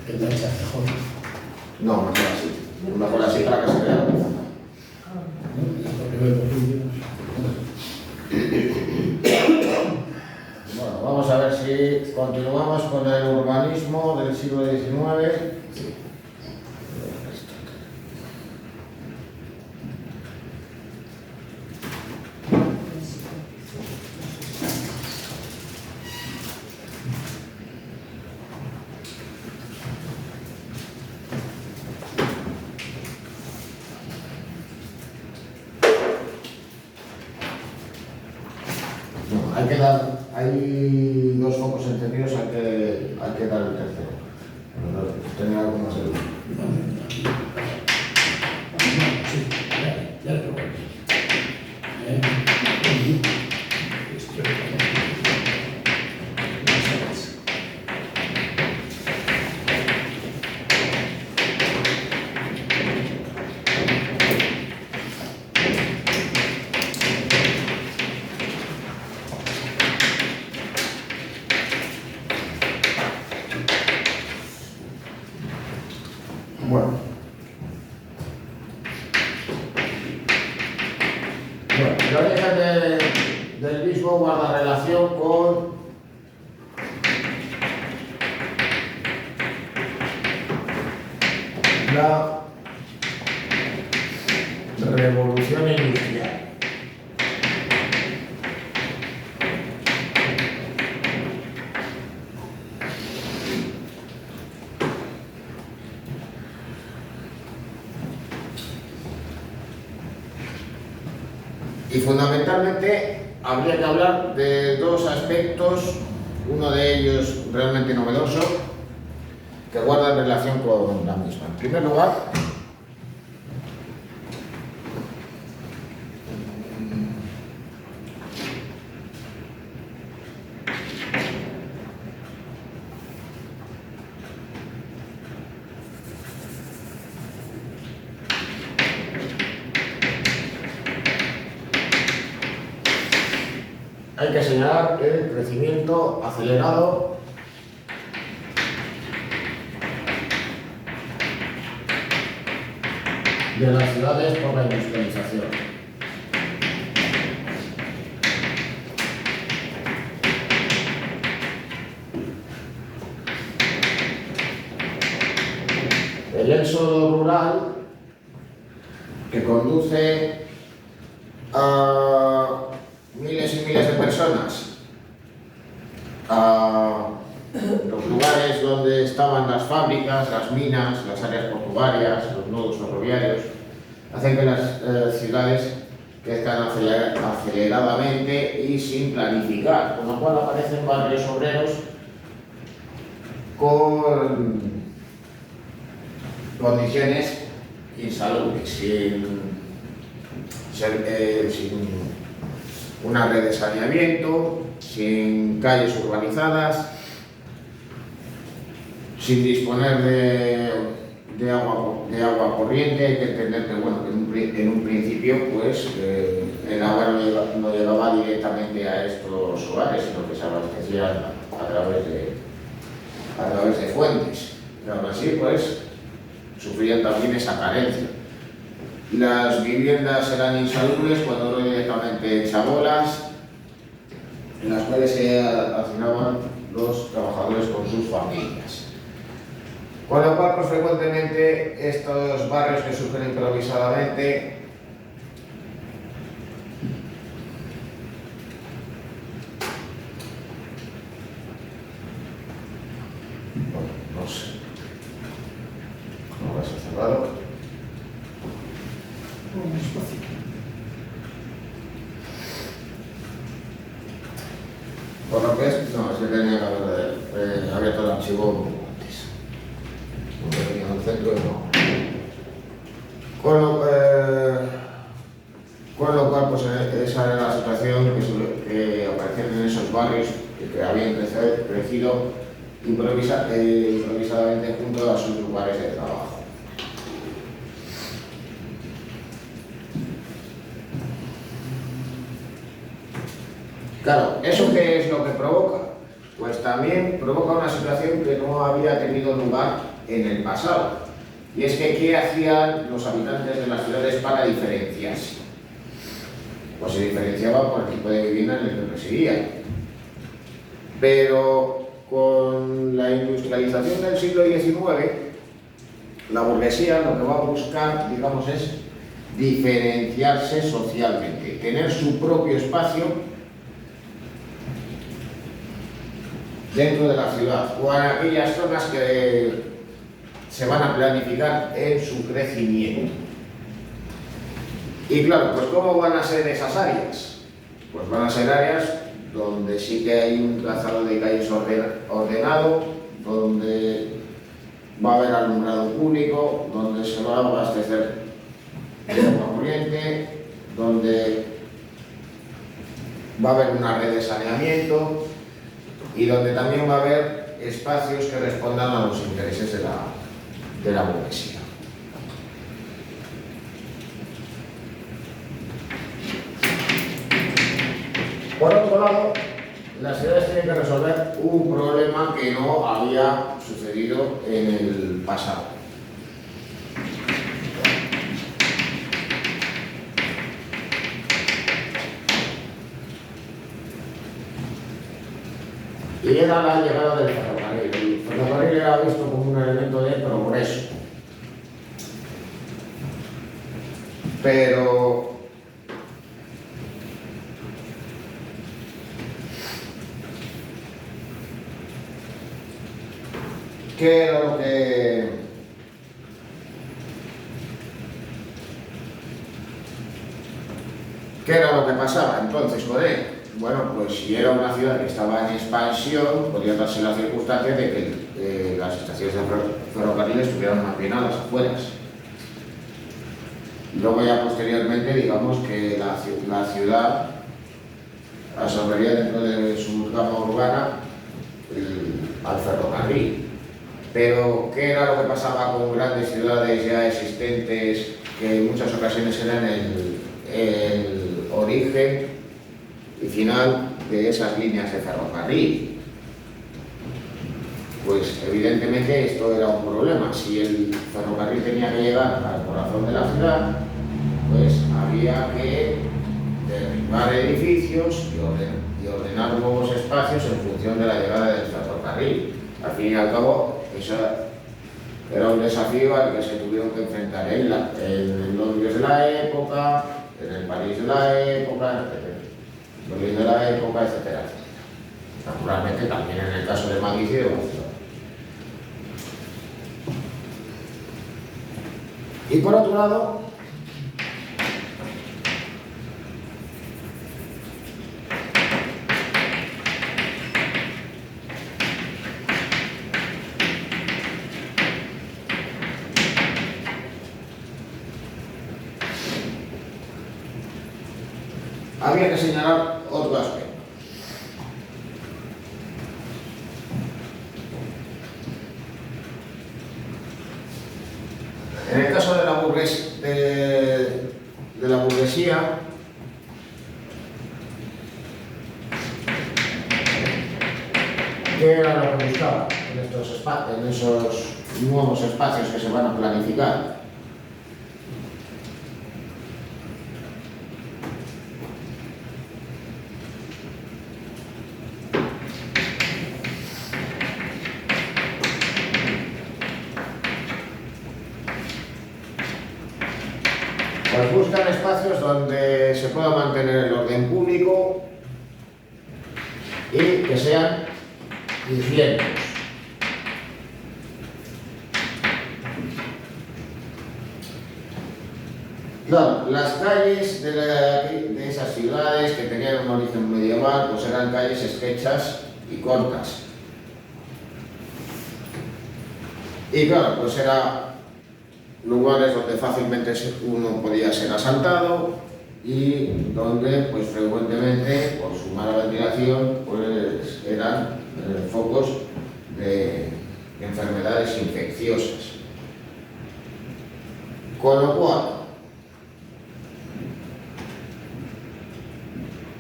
El de esta mejor. No, mejor así. Mejor así para que se vea. Bueno, vamos a ver si continuamos con el urbanismo del siglo XIX. Hay dos focos encendidos, hay que dar el tercero. Tenía algo más de luz. Sí, ya lo voy. Bueno, el origen del mismo guarda relación con la revolución industrial. Y fundamentalmente habría que hablar de dos aspectos, uno de ellos realmente novedoso, que guarda relación con la misma. En primer lugar, hay que señalar el crecimiento acelerado de las ciudades por la industrialización. El éxodo rural que conduce a miles y miles de personas a los lugares donde estaban las fábricas, las minas, las áreas portuarias, los nodos ferroviarios, hacen que las ciudades crezcan aceleradamente y sin planificar, con lo cual aparecen barrios obreros con condiciones insalubres, sin una red de saneamiento, sin calles urbanizadas, sin disponer de agua corriente. Hay que entender que, bueno, que en un principio pues, el agua no llegaba directamente a estos hogares, sino que se abastecía a través de fuentes. Y aún así, pues, sufrían también esa carencia. Las viviendas eran insalubres cuando no directamente en chabolas, en las cuales se hacinaban los trabajadores con sus familias. Con lo cual, pues, frecuentemente estos barrios que surgen improvisadamente no sé cómo va a ser cerrado. Por lo que es, no, es que tenía que haber abierto el archivo antes. No tenía en el centro y no. Con lo cual, pues esa era la situación que aparecían en esos barrios que habían crecido improvisadamente junto a sus lugares de trabajo. Claro, ¿eso qué es lo que provoca? Pues también provoca una situación que no había tenido lugar en el pasado. Y es que, ¿qué hacían los habitantes de las ciudades para diferenciarse? Pues se diferenciaban por el tipo de vivienda en el que residían. Pero con la industrialización del siglo XIX, la burguesía lo que va a buscar, digamos, es diferenciarse socialmente, tener su propio espacio dentro de la ciudad o en aquellas zonas que se van a planificar en su crecimiento. Y claro, pues ¿cómo van a ser esas áreas? Pues van a ser áreas donde sí que hay un trazado de calles ordenado, donde va a haber alumbrado público, donde se va a abastecer de agua corriente, donde va a haber una red de saneamiento y donde también va a haber espacios que respondan a los intereses de la burguesía. Por otro lado, las ciudades tienen que resolver un problema que no había sucedido en el pasado. Y era la llegada del ferrocarril. El ferrocarril era visto como un elemento de progreso. Pero ¿qué era lo que pasaba entonces con él? Bueno, pues si era una ciudad que estaba en expansión, podría darse la circunstancia de que las estaciones de ferrocarril estuvieran más bien a las afueras. Luego ya posteriormente, digamos que la ciudad absorbería dentro de su gama urbana al ferrocarril. Pero, ¿qué era lo que pasaba con grandes ciudades ya existentes que en muchas ocasiones eran el origen y final de esas líneas de ferrocarril? Pues evidentemente esto era un problema. Si el ferrocarril tenía que llegar al corazón de la ciudad, pues había que derribar edificios y ordenar nuevos espacios en función de la llegada del ferrocarril. Al fin y al cabo, eso era un desafío al que se tuvieron que enfrentar en Londres de la época, en el París de la época, en Berlín de la época, etcétera. Naturalmente también en el caso de Madrid y de Barcelona. Y por otro lado, había que señalar otro aspecto. En el caso de la burguesía, ¿qué era lo que buscaba en esos nuevos espacios que se van a planificar? Pues buscan espacios donde se pueda mantener el orden público y que sean higienos. Claro, las calles de esas ciudades que tenían un origen medieval, pues eran calles estrechas y cortas. Y claro, pues eran lugares donde fácilmente uno podía ser asaltado y donde pues frecuentemente por su mala ventilación pues eran focos de enfermedades infecciosas. Con lo cual,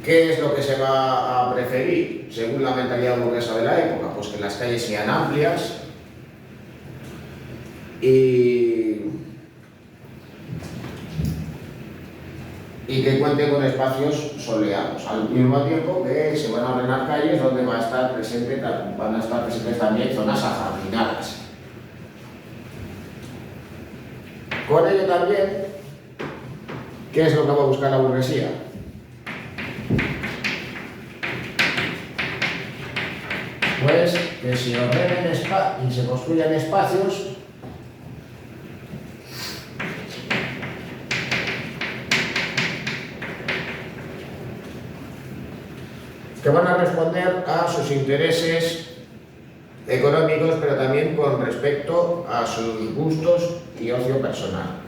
¿qué es lo que se va a preferir según la mentalidad burguesa de la época? Pues que las calles sean amplias, y que cuente con espacios soleados, al mismo tiempo que se van a ordenar calles donde van a estar presentes también zonas ajardinadas. Con ello también, ¿qué es lo que va a buscar la burguesía? Pues que se ordenen y se construyan espacios que van a responder a sus intereses económicos, pero también con respecto a sus gustos y ocio personal.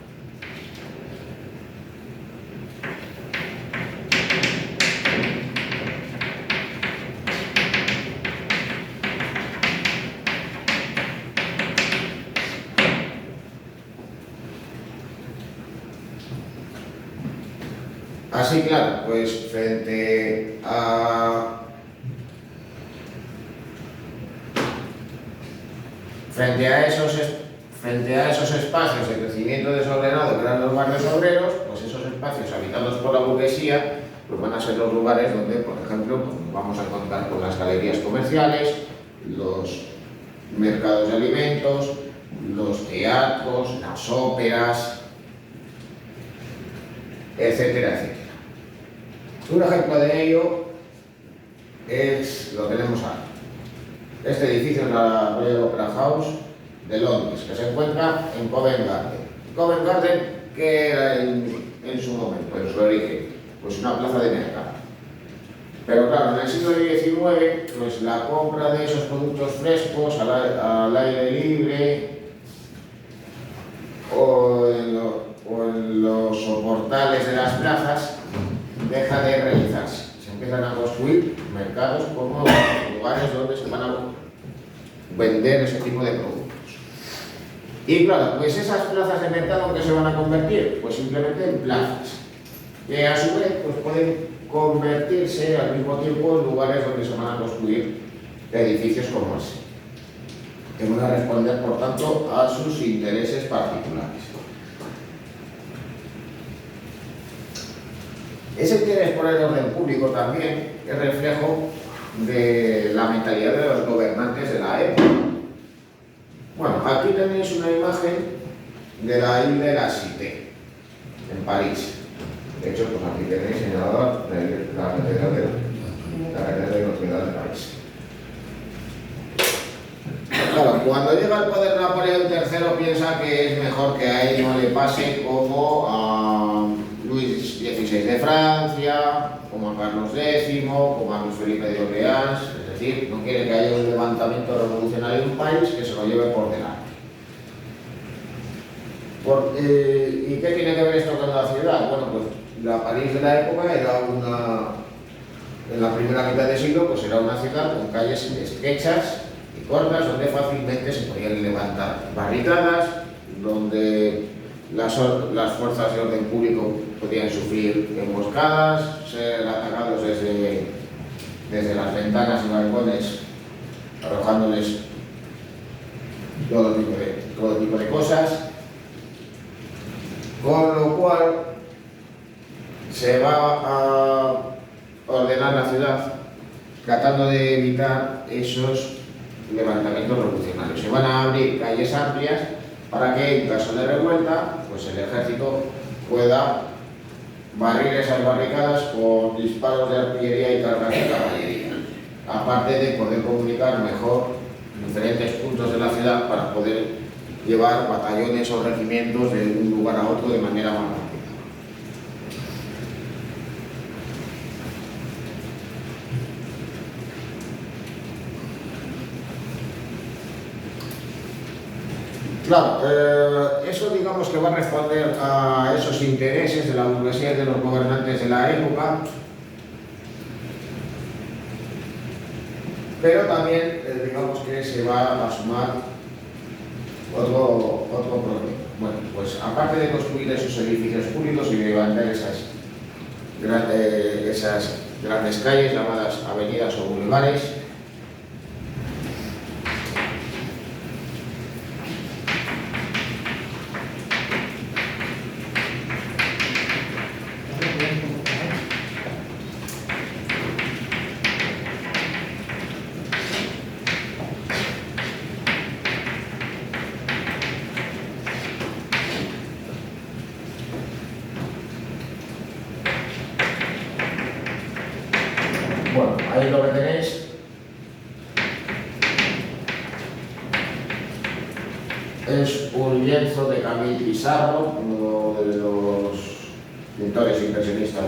Así, claro, pues frente a esos espacios de crecimiento desordenado que eran los barrios obreros, pues esos espacios habitados por la burguesía pues van a ser los lugares donde, por ejemplo, pues nos vamos a encontrar con las galerías comerciales, los mercados de alimentos, los teatros, las óperas, etcétera, etcétera. Un ejemplo de ello lo tenemos aquí. Este edificio es la Royal Opera House de Londres, que se encuentra en Covent Garden. Covent Garden, ¿qué era en su momento, en su origen? Pues una plaza de mercado. Pero claro, en el siglo XIX, pues la compra de esos productos frescos al aire libre o en los soportales de las plazas deja de realizarse. Se empiezan a construir mercados como lugares donde se van a vender ese tipo de productos. Y claro, pues esas plazas de mercado, ¿en qué se van a convertir? Pues simplemente en plazas, que a su vez pues pueden convertirse al mismo tiempo en lugares donde se van a construir edificios como ese, que van a responder, por tanto, a sus intereses particulares. Ese interés por el orden público también es reflejo de la mentalidad de los gobernantes de la época. Bueno, aquí tenéis una imagen de la isla de la Cité, en París. De hecho, pues aquí tenéis señalada la catedral de Notre Dame de París. Claro, cuando llega al poder Napoleón III piensa que es mejor que a él no le pase como a Luis XVI de Francia, como a Carlos X, como a Luis Felipe de Orleans, es decir, no quiere que haya un levantamiento revolucionario en un país que se lo lleve por delante. ¿Y qué tiene que ver esto con la ciudad? Bueno, pues la París de la época era en la primera mitad del siglo, pues era una ciudad con calles estrechas y cortas, donde fácilmente se podían levantar barricadas, donde las fuerzas de orden público podían sufrir emboscadas, ser atacados desde las ventanas y balcones, arrojándoles todo tipo de cosas, con lo cual se va a ordenar la ciudad tratando de evitar esos levantamientos revolucionarios. Se van a abrir calles amplias para que en caso de revuelta pues el ejército pueda barrir esas barricadas con disparos de artillería y cargas de caballería, aparte de poder comunicar mejor diferentes puntos de la ciudad para poder llevar batallones o regimientos de un lugar a otro de manera más rápida. Claro, eso digamos que va a responder a esos intereses de la burguesía y de los gobernantes de la época, pero también digamos que se va a sumar otro problema. Bueno, pues aparte de construir esos edificios públicos y de levantar esas grandes calles llamadas avenidas o bulevares, Ahí lo que tenéis es un lienzo de Camille Pissarro, uno de los pintores impresionistas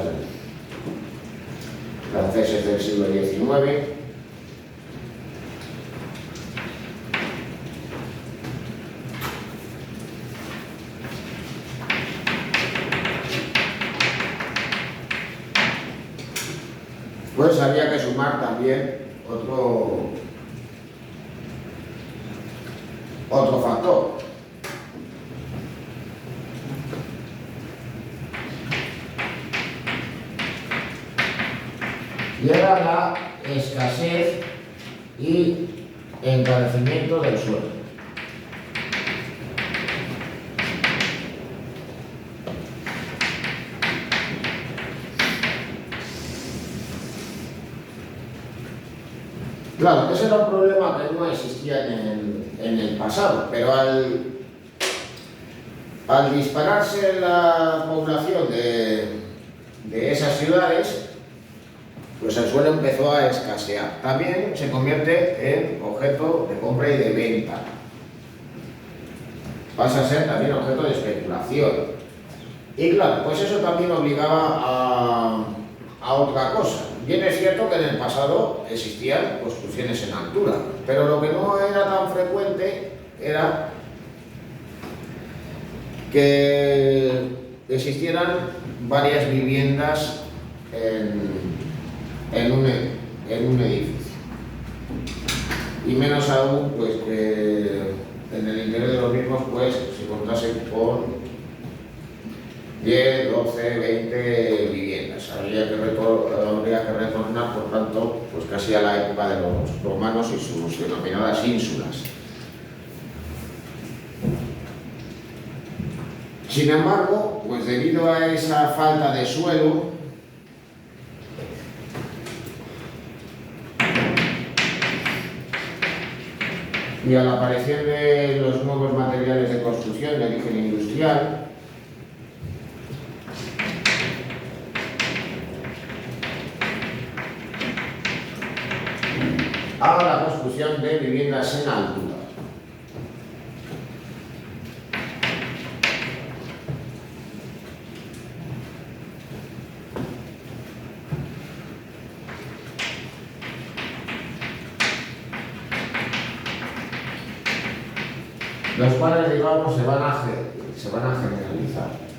franceses del siglo XIX. Pues había que sumar también otro factor. Y era la escasez y encarecimiento del suelo. Claro, ese era un problema que no existía en el pasado, pero al dispararse la población de esas ciudades, pues el suelo empezó a escasear. También se convierte en objeto de compra y de venta. Pasa a ser también objeto de especulación. Y claro, pues eso también obligaba a otra cosa. Bien es cierto que en el pasado existían construcciones en altura, pero lo que no era tan frecuente era que existieran varias viviendas en un edificio. Y menos aún pues que en el interior de los mismos pues se contase con 10, 12, 20 viviendas. Habría que retornar, por tanto, pues casi a la época de los romanos y sus denominadas ínsulas. Sin embargo, pues debido a esa falta de suelo, y a la aparición de los nuevos materiales de construcción de origen industrial, a la construcción de viviendas en altura. Los cuales, digamos, se van a generalizar.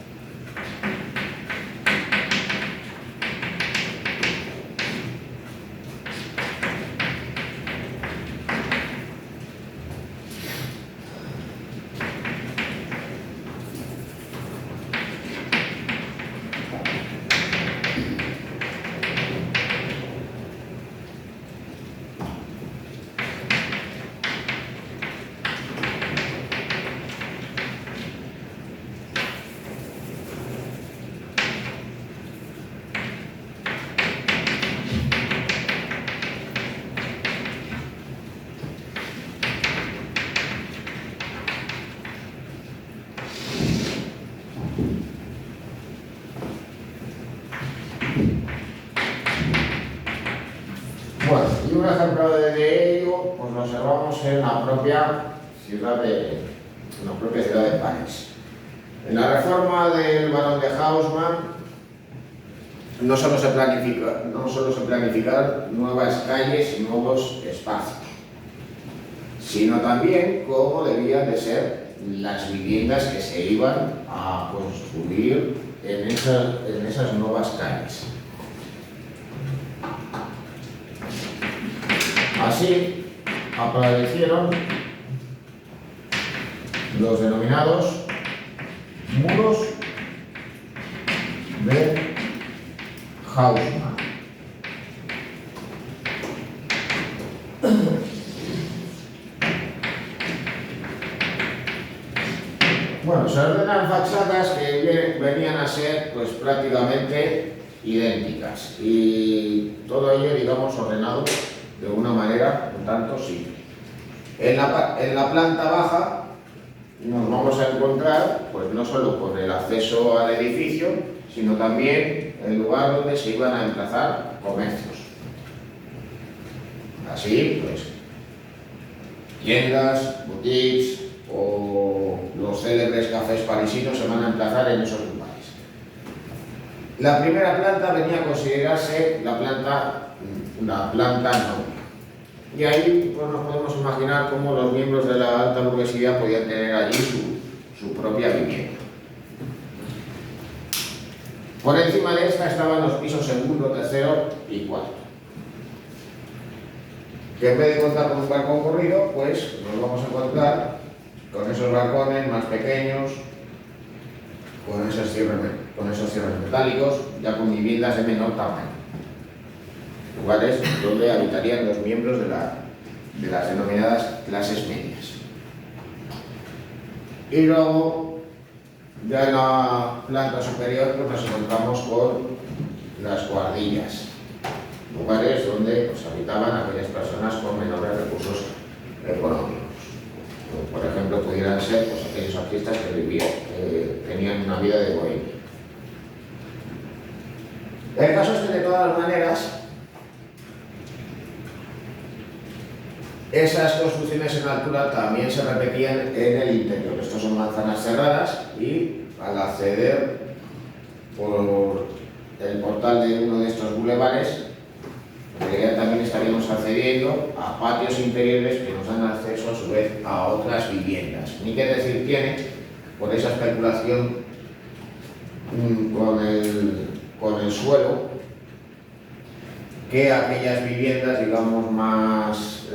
Bueno, y un ejemplo de ello pues lo observamos en la propia ciudad de París. En la reforma del barón de Haussmann no solo se planificaron nuevas calles y nuevos espacios, sino también cómo debían de ser las viviendas que se iban a construir en esas nuevas calles. Así aparecieron los denominados muros de Haussmann. Bueno, se ordenan fachadas que venían a ser pues prácticamente idénticas y todo ello, digamos, ordenado de una manera un tanto simple. En la planta baja nos vamos a encontrar pues no solo con el acceso al edificio, sino también el lugar donde se iban a emplazar comercios. Así, pues, tiendas, boutiques o los célebres cafés parisinos se van a emplazar en esos lugares. La primera planta venía a considerarse una planta noble. Y ahí pues, nos podemos imaginar cómo los miembros de la alta burguesía podían tener allí su propia vivienda. Por encima de esta estaban los pisos segundo, tercero y cuarto, que en vez de contar con un balcón corrido, pues nos vamos a encontrar con esos balcones más pequeños, con esos cierres metálicos, ya con viviendas de menor tamaño, lugares donde habitarían los miembros de las denominadas clases medias. Y luego, ya en la planta superior, pues nos encontramos con las cuadrillas, lugares donde pues, habitaban aquellas personas con menores recursos económicos. Por ejemplo, pudieran ser pues, aquellos artistas que tenían una vida de bohemia. El caso es que, de todas las maneras, esas construcciones en altura también se repetían en el interior. Estos son manzanas cerradas y al acceder por el portal de uno de estos bulevares, ya también estaríamos accediendo a patios interiores que nos dan acceso a su vez a otras viviendas. Ni qué decir tiene, por esa especulación con el suelo, que aquellas viviendas, digamos, más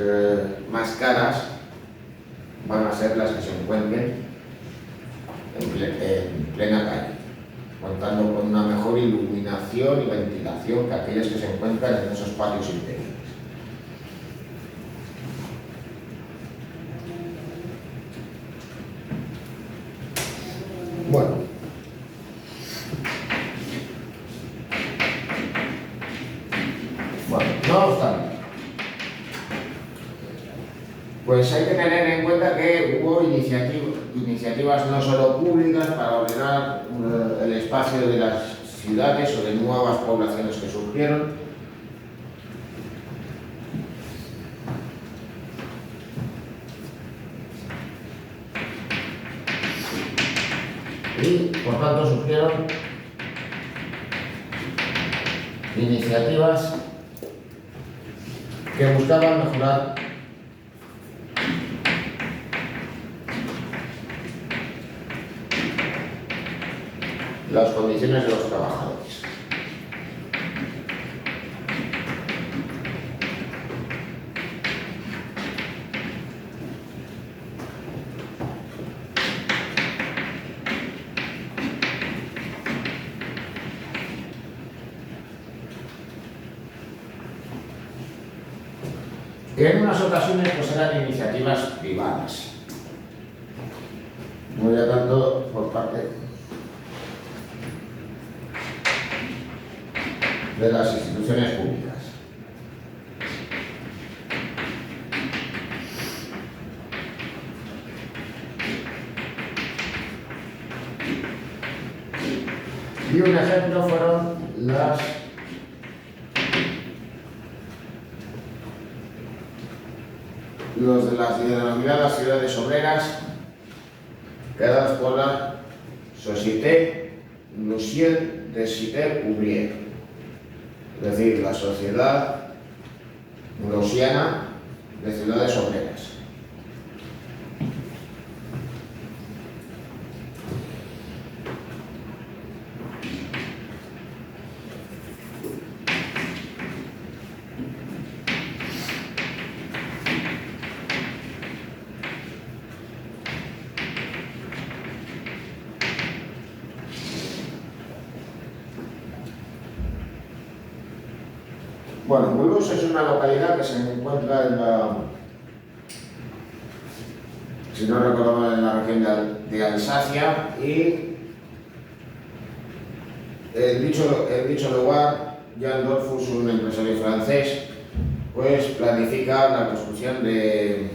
caras van a ser las que se encuentren en plena calle, contando con una mejor iluminación y ventilación que aquellas que se encuentran en esos patios interiores. Bueno. No obstante, pues hay que tener en cuenta que hubo iniciativas no solo públicas para ordenar el espacio de las ciudades o de nuevas poblaciones que surgieron, y por tanto surgieron iniciativas que buscaban mejorar las condiciones de los trabajadores. Que en unas ocasiones pues eran iniciativas privadas, no ya tanto por parte de las instituciones públicas. Y un ejemplo fueron los de las denominadas ciudades obreras, creadas por la Société Lucienne des Cités Ouvrières, es decir, la Sociedad Gaussiana de Ciudades Obreras. Bueno, Mulhouse es una localidad que se encuentra si no recuerdo mal, en la región de Alsacia, y el dicho lugar, Jean Dollfus, un empresario francés, pues planifica la construcción de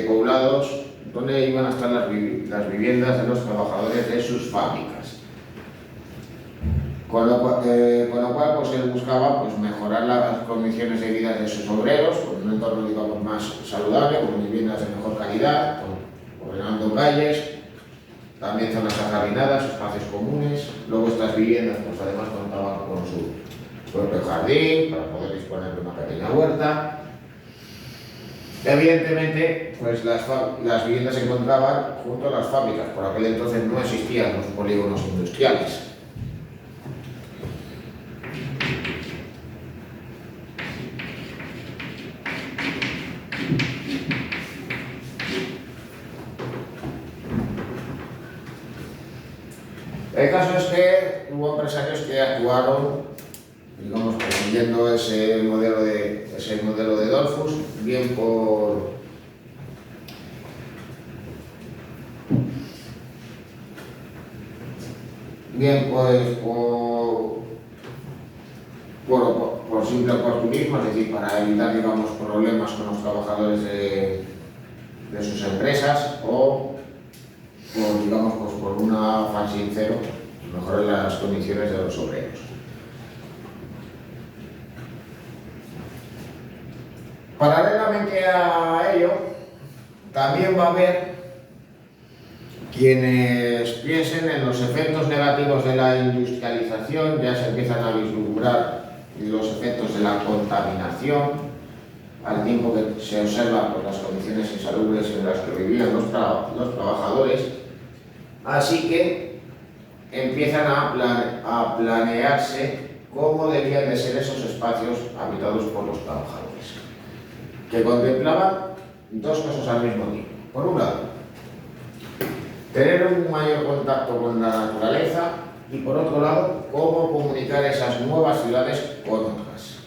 poblados donde iban a estar las viviendas de los trabajadores de sus fábricas, Con lo cual pues él buscaba pues, mejorar las condiciones de vida de sus obreros, con un entorno digamos, más saludable, con viviendas de mejor calidad, ordenando calles, también zonas ajardinadas, espacios comunes. Luego estas viviendas pues, además contaban con su propio jardín para poder disponer de una pequeña huerta. Evidentemente, pues las viviendas se encontraban junto a las fábricas. Por aquel entonces no existían los polígonos industriales. El caso es que hubo empresarios que actuaron, digamos, siguiendo ese modelo de Dollfuss, bien por simple oportunismo, es decir, para evitar, digamos, problemas con los trabajadores de sus empresas o digamos, pues por un afán sincero, mejorar las condiciones de los obreros. Paralelamente a ello, también va a haber quienes piensen en los efectos negativos de la industrialización. Ya se empiezan a vislumbrar los efectos de la contaminación, al tiempo que se observan pues, las condiciones insalubres en las que vivían los trabajadores. Así que empiezan a planearse cómo debían de ser esos espacios habitados por los trabajadores, que contemplaban dos cosas al mismo tiempo. Por un lado, tener un mayor contacto con la naturaleza y por otro lado, cómo comunicar esas nuevas ciudades con otras.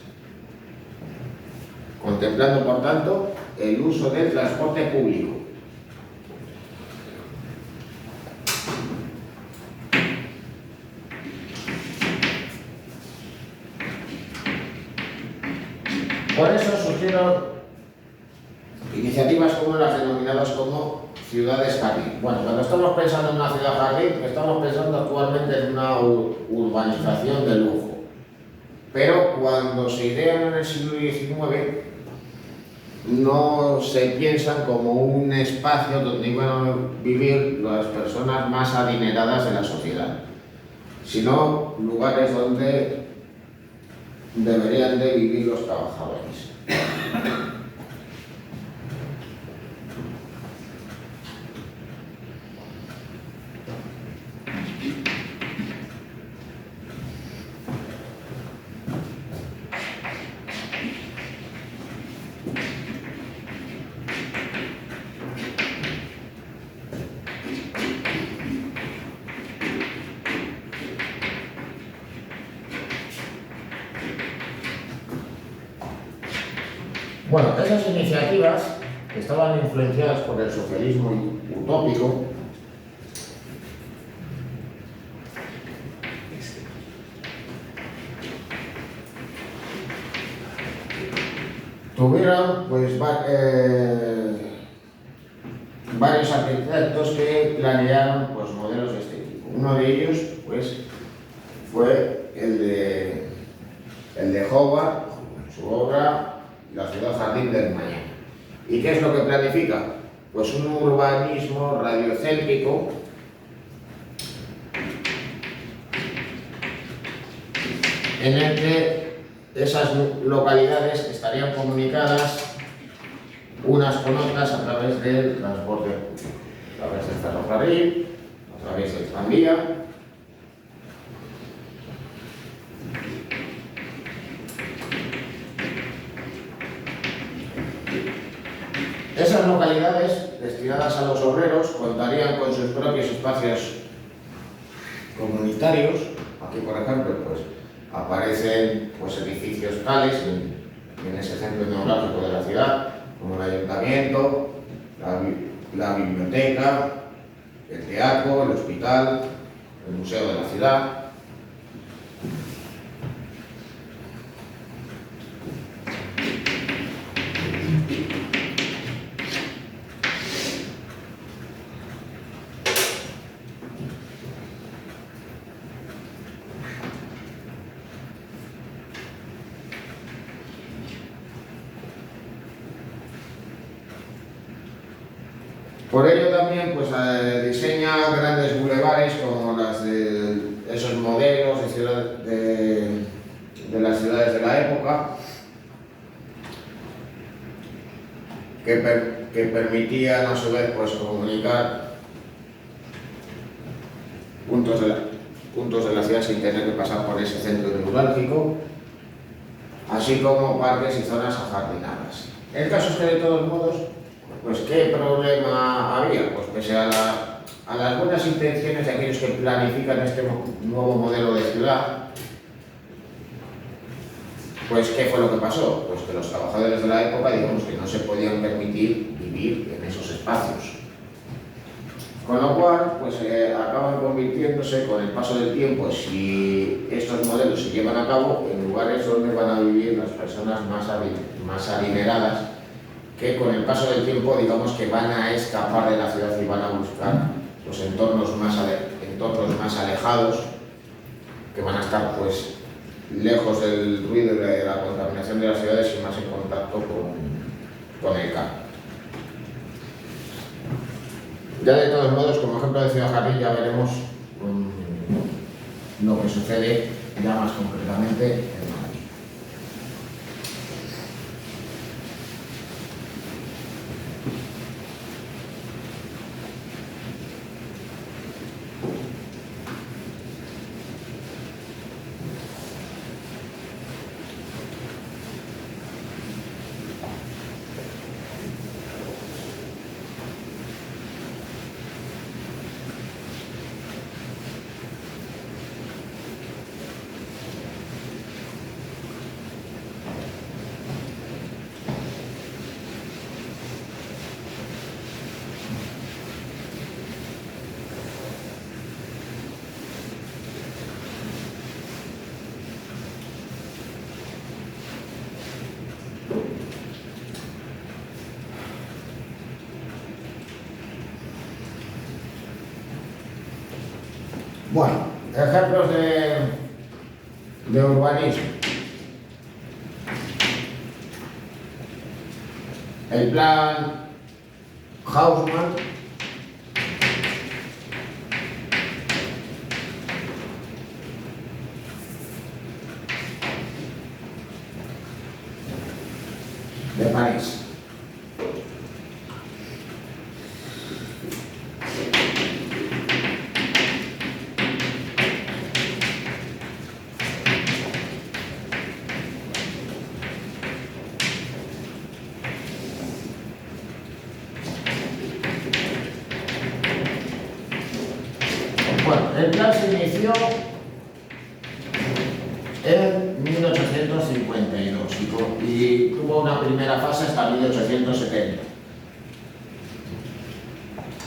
Contemplando, por tanto, el uso del transporte público. Por eso surgieron iniciativas como las denominadas como ciudades jardín. Bueno, cuando estamos pensando en una ciudad jardín, estamos pensando actualmente en una urbanización de lujo. Pero cuando se idean en el siglo XIX, no se piensan como un espacio donde iban a vivir las personas más adineradas de la sociedad, sino lugares donde deberían de vivir los trabajadores. Bueno, esas iniciativas que estaban influenciadas por el socialismo utópico tuvieron pues, varios arquitectos que planearon pues, modelos de este tipo. Uno de ellos pues, fue el de Howard, su obra La ciudad jardín del mañana. ¿Y qué es lo que planifica? Pues un urbanismo radiocéntrico en el que esas localidades estarían comunicadas unas con otras a través del transporte público, a través del ferrocarril, a través del tranvía. Esas localidades destinadas a los obreros contarían con sus propios espacios comunitarios. Aquí, por ejemplo, pues, aparecen pues, edificios tales en ese centro neurálgico de la ciudad, como el ayuntamiento, la biblioteca, el teatro, el hospital, el museo de la ciudad. Por ello también pues, diseña grandes bulevares como las de esos modelos de las ciudades de la época, que permitían a su vez pues, comunicar puntos de la ciudad sin tener que pasar por ese centro neurálgico, así como parques y zonas ajardinadas. El caso es que de todos modos, pues ¿qué problema había? Pues pese a las buenas intenciones de aquellos que planifican este nuevo modelo de ciudad, pues ¿qué fue lo que pasó? Pues que los trabajadores de la época, digamos que no se podían permitir vivir en esos espacios. Con lo cual, pues acaban convirtiéndose con el paso del tiempo, si estos modelos se llevan a cabo, en lugares donde van a vivir las personas más adineradas, que con el paso del tiempo, digamos que van a escapar de la ciudad y van a buscar los entornos más alejados, que van a estar pues lejos del ruido y de la contaminación de las ciudades y más en contacto con el campo. Ya de todos modos, como ejemplo de Ciudad Jardín, ya veremos lo que sucede ya más concretamente en Madrid. Bueno, ejemplos de urbanismo. El plan Haussmann de París. Bueno, el plan se inició en 1852 y tuvo una primera fase hasta 1870.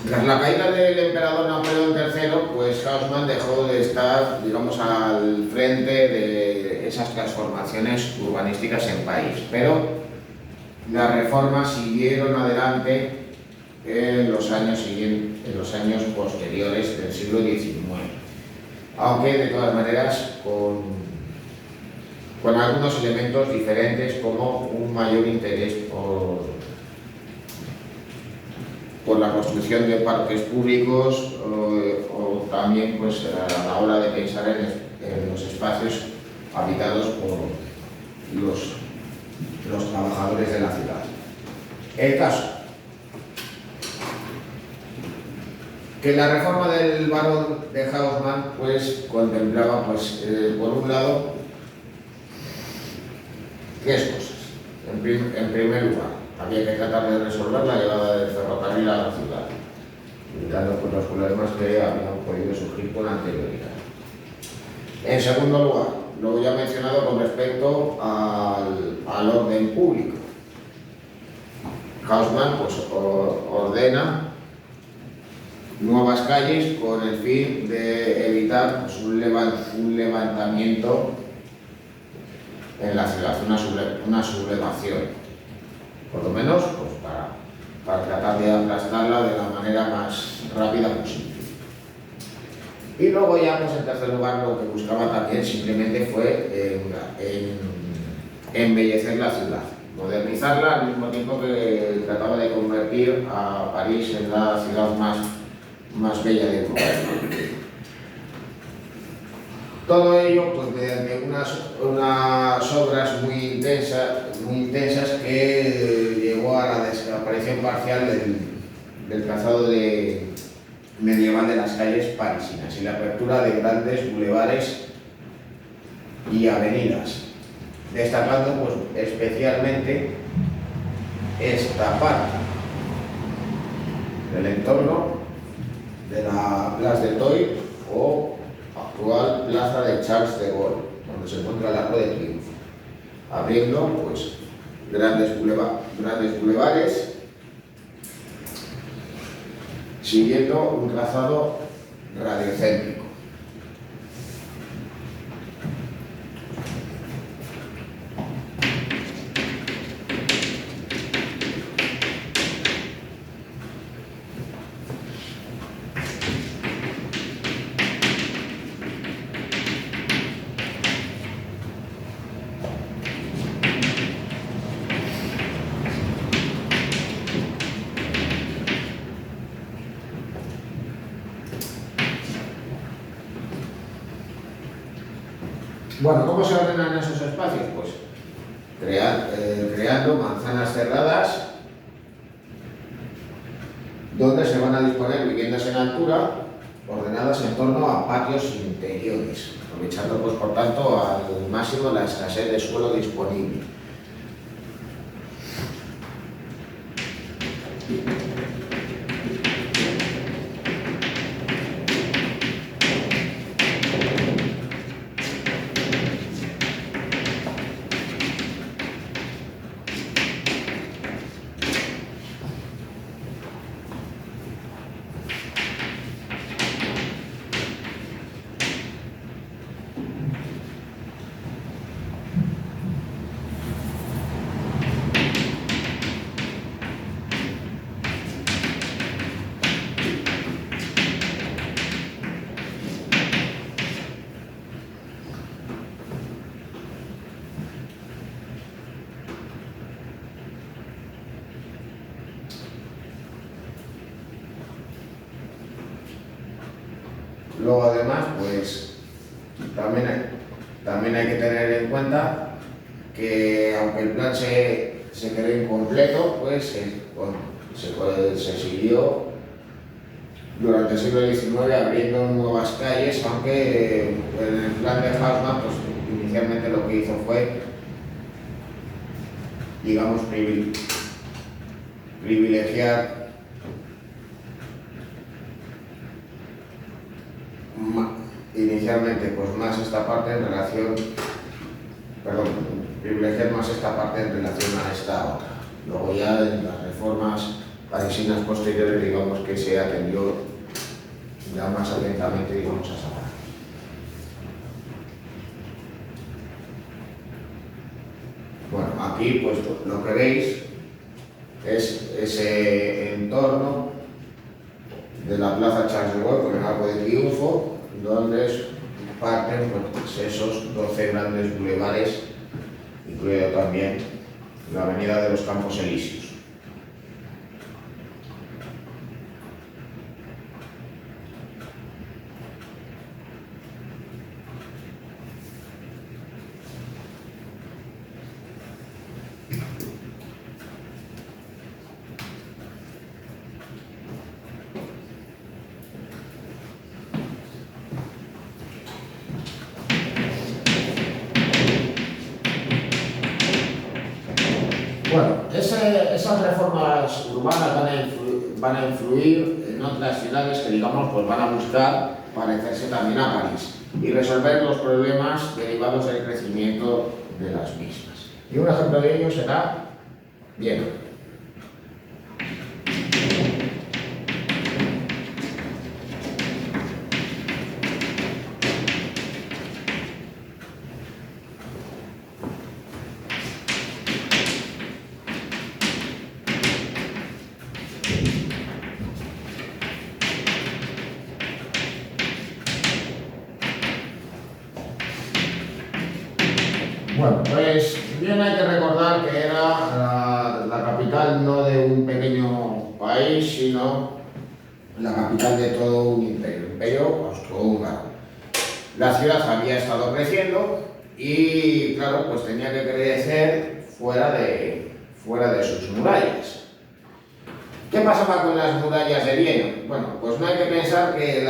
Tras la caída del emperador Napoleón III, pues Haussmann dejó de estar, digamos, al frente de esas transformaciones urbanísticas en París, pero las reformas siguieron adelante en los años posteriores del siglo XIX, aunque de todas maneras con algunos elementos diferentes, como un mayor interés por la construcción de parques públicos o también pues, a la hora de pensar en los espacios habitados por los trabajadores de la ciudad. El caso que la reforma del barón de Haussmann pues, contemplaba, pues, por un lado, tres cosas. En primer lugar, había que tratar de resolver la llegada del ferrocarril a la ciudad, evitando pues, los problemas que habían podido surgir con anterioridad. En segundo lugar, lo ya mencionado con respecto al orden público. Haussmann pues, ordena nuevas calles con el fin de evitar pues, un levantamiento en la ciudad, una sublevación, por lo menos pues, para tratar de aplastarla de la manera más rápida posible. Y luego ya, pues, en tercer lugar, lo que buscaba también simplemente fue embellecer la ciudad, modernizarla al mismo tiempo que trataba de convertir a París en la ciudad más bella del mundo. Todo ello pues, mediante unas obras muy intensas que llevó a la desaparición parcial del trazado medieval de las calles parisinas y la apertura de grandes bulevares y avenidas, destacando pues, especialmente esta parte del entorno de la Place de Toy o actual Plaza de Charles de Gaulle, donde se encuentra el Arco de Triunfo, abriendo pues, grandes bulevares, siguiendo un trazado radiocéntrico. Bueno, ¿cómo se ordenan esos espacios? Pues creando manzanas cerradas donde se van a disponer viviendas en altura ordenadas en torno a patios interiores, aprovechando pues, por tanto al máximo la escasez de suelo disponible. Luego además, pues también hay que tener en cuenta que aunque el plan se quedó incompleto, pues se siguió durante el siglo XIX abriendo nuevas calles, aunque en el plan de Haussmann, pues inicialmente lo que hizo fue, digamos, privilegiar inicialmente pues más esta parte en relación, privilegiar más esta parte en relación a esta otra. Luego ya en las reformas parisinas posteriores, digamos que se atendió ya más atentamente, digamos, a esa parte. Bueno, aquí pues lo que veis es ese entorno de la Plaza Charles de Gaulle con el Arco de Triunfo, donde parten pues, esos 12 grandes bulevares, incluido también la Avenida de los Campos Elíseos. Bueno, esas reformas urbanas van a influir en otras ciudades que, digamos, pues van a buscar parecerse también a París y resolver los problemas derivados del crecimiento de las mismas. Y un ejemplo de ello será Viena. Bueno, pues bien hay que recordar que era un pequeño país, sino la capital de todo un imperio, el imperio austrohúngaro. La ciudad había estado creciendo y, claro, pues tenía que crecer fuera de sus murallas. ¿Qué pasaba con las murallas de Viena? Bueno, pues no hay que pensar que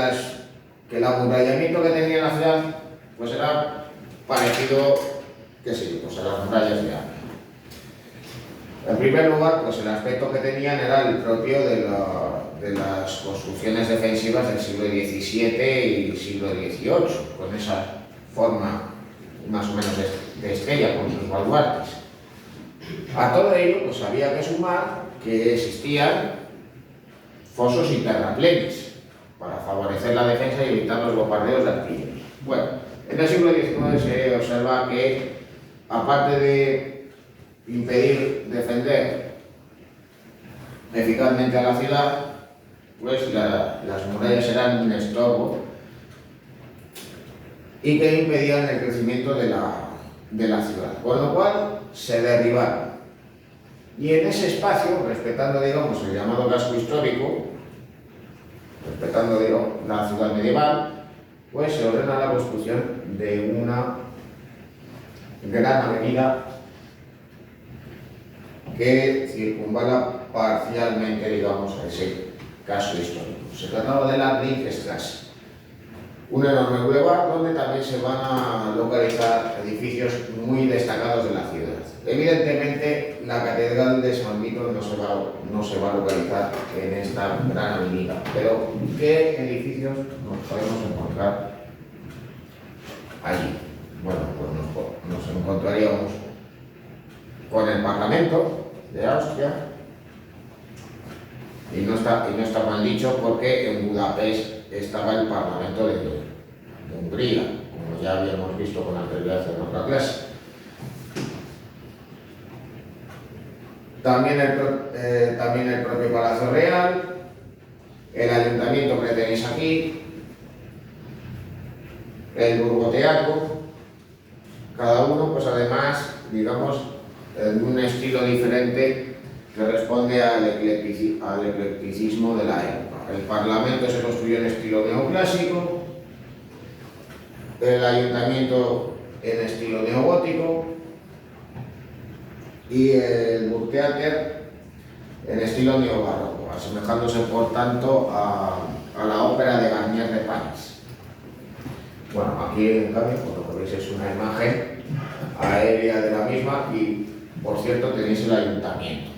el amurallamiento que tenía la ciudad pues era parecido, qué sé yo, pues a las murallas de Ávila. En primer lugar, pues el aspecto que tenían era el propio de las construcciones defensivas del siglo XVII y siglo XVIII, con esa forma más o menos de estrella, con sus baluartes. A todo ello, pues había que sumar que existían fosos y terraplenes para favorecer la defensa y evitar los bombardeos de artilleros. Bueno, en el siglo XIX se observa que, aparte de impedir defender eficazmente a la ciudad, pues las murallas eran un estorbo y que impedían el crecimiento de la ciudad, con lo cual se derribaron. Y en ese espacio, respetando, digamos, el llamado casco histórico, respetando, digamos, la ciudad medieval, pues se ordena la construcción de una gran avenida que circunvala parcialmente, digamos, a ese casco histórico. Se trataba de la Ringstraße, un enorme bulevar donde también se van a localizar edificios muy destacados de la ciudad. Evidentemente, la Catedral de San Vito no se va a localizar en esta gran avenida, pero ¿qué edificios nos podemos encontrar allí? Bueno, pues nos encontraríamos con el Parlamento de Austria, y no está mal dicho porque en Budapest estaba el Parlamento de Hungría, como ya habíamos visto con anterioridad en otra clase. También el propio Palacio Real, el ayuntamiento que tenéis aquí, el Burgoteatro, cada uno, pues además, digamos, en un estilo diferente que responde al eclecticismo de la época. El Parlamento se construyó en estilo neoclásico, el ayuntamiento en estilo neogótico y el Burgtheater en estilo neobarroco, asemejándose por tanto a la ópera de Garnier de París. Bueno, aquí en cambio, por lo que veis, es una imagen aérea de la misma y, por cierto, tenéis el ayuntamiento.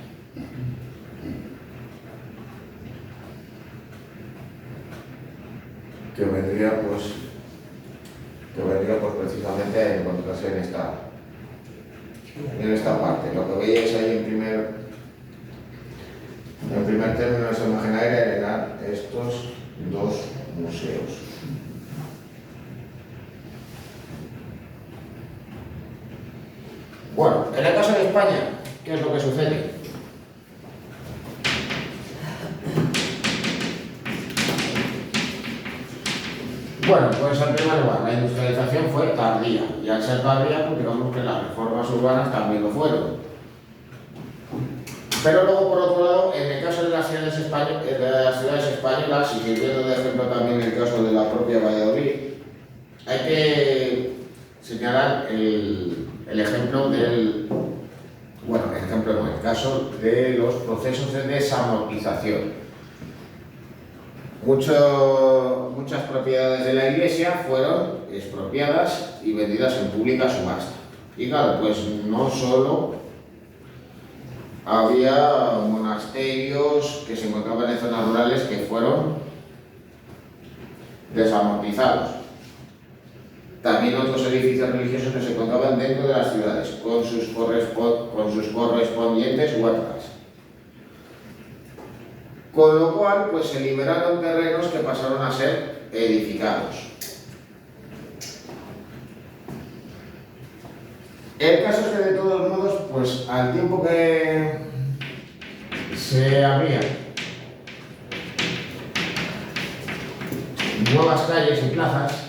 Que vendría pues precisamente a encontrarse en esta parte. Lo que veis ahí en primer término de esa imagen aérea eran estos dos museos. Bueno, en el caso de España, ¿qué es lo que sucede? Bueno, pues en primer lugar, la industrialización fue tardía, y al ser tardía, pues digamos que las reformas urbanas también lo fueron. Pero luego, por otro lado, en el caso de las ciudades españolas, y sirviendo de ejemplo también el caso de la propia Valladolid, hay que señalar el caso de los procesos de desamortización. Muchas propiedades de la iglesia fueron expropiadas y vendidas en pública subasta. Y claro, pues no solo había monasterios que se encontraban en zonas rurales que fueron desamortizados. También otros edificios religiosos que se encontraban dentro de las ciudades, con sus correspondientes huertas. Con lo cual, pues se liberaron terrenos que pasaron a ser edificados. El caso es que, de todos modos, pues al tiempo que se abrían nuevas calles y plazas,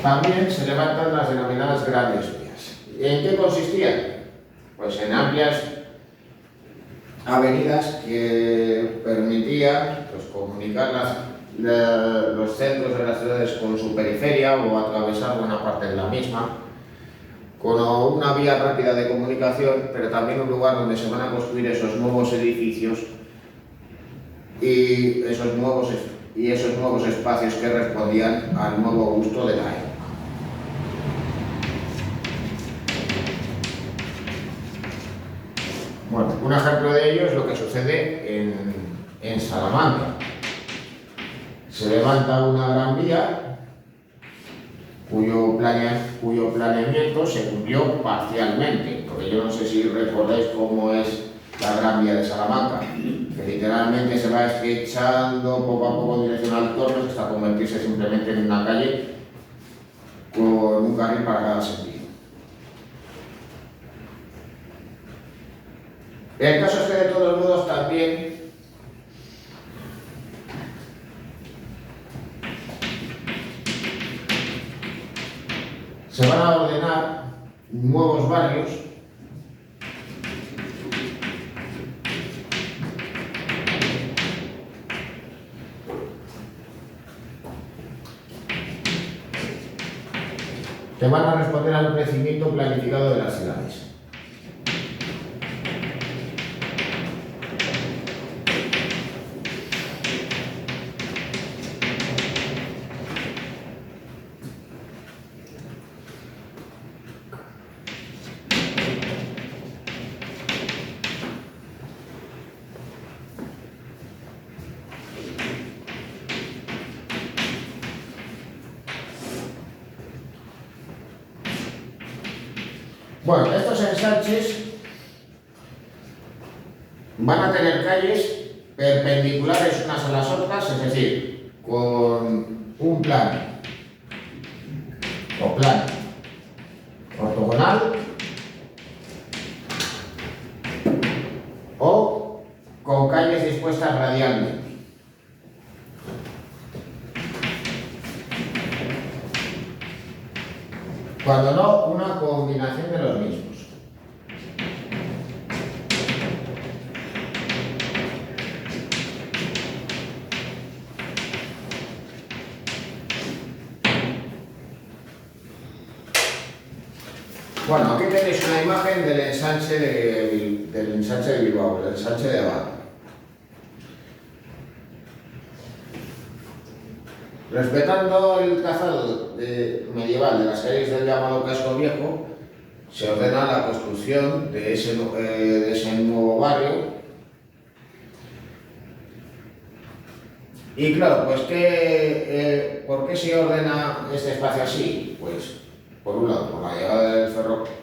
también se levantan las denominadas grandes vías. ¿En qué consistían? Pues en amplias avenidas que permitían pues, comunicar los centros de las ciudades con su periferia o atravesar buena parte de la misma, con una vía rápida de comunicación, pero también un lugar donde se van a construir esos nuevos edificios y esos nuevos espacios que respondían al nuevo gusto de la época. Bueno, un ejemplo de ello es lo que sucede en Salamanca. Se levanta una gran vía cuyo planeamiento se cumplió parcialmente, porque yo no sé si recordáis cómo es la Gran Vía de Salamanca, que literalmente se va estrechando poco a poco en dirección al Tormes hasta convertirse simplemente en una calle con un carril para cada sentido. El caso es que de todos modos también se van a ordenar nuevos barrios que van a responder al crecimiento planificado de las ciudades. Bueno, estos ensanches van a tener calles perpendiculares unas a las otras, es decir, con un plano o plano ortogonal o con calles dispuestas radialmente. Cuando no, una combinación de los mismos. Bueno, aquí tenéis una imagen del ensanche de Bilbao, del ensanche de Abad. Respetando el trazado medieval de las calles del llamado Casco Viejo, se ordena la construcción de ese nuevo barrio. Y claro, pues ¿por qué se ordena este espacio así? Pues por un lado, por la llegada del ferrocarril,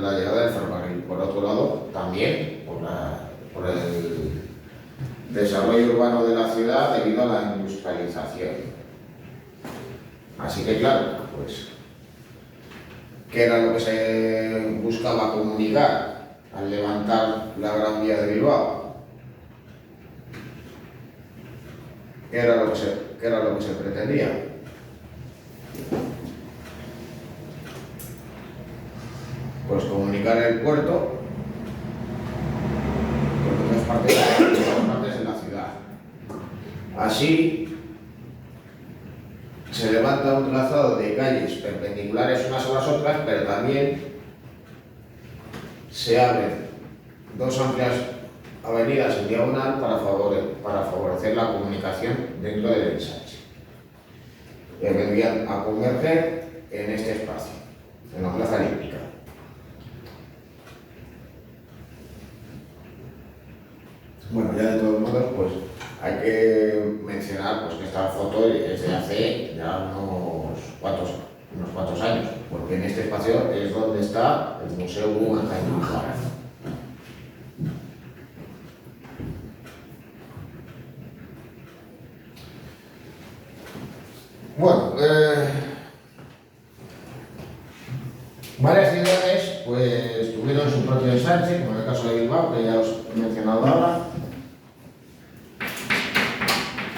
la llegada del ferrocarril, por otro lado, también por el desarrollo urbano de la ciudad debido a la industrialización. Así que claro, pues, ¿qué era lo que se buscaba comunicar al levantar la Gran Vía de Bilbao? ¿Qué era lo que se pretendía? Pues comunicar el puerto con otras partes de la ciudad. Así se levanta un trazado de calles perpendiculares unas a las otras, pero también se abren dos amplias avenidas en diagonal para favorecer la comunicación dentro del ensanche, que vendrían a converger en este espacio, en la plaza elíptica. Bueno, ya de todos modos, pues hay que mencionar pues, que esta foto es de hace ya unos cuantos años, porque en este espacio es donde está el Museo Guggenheim. Bueno, varias ciudades pues tuvieron su propio ensanche, como en el caso de Bilbao, que ya os he mencionado ahora.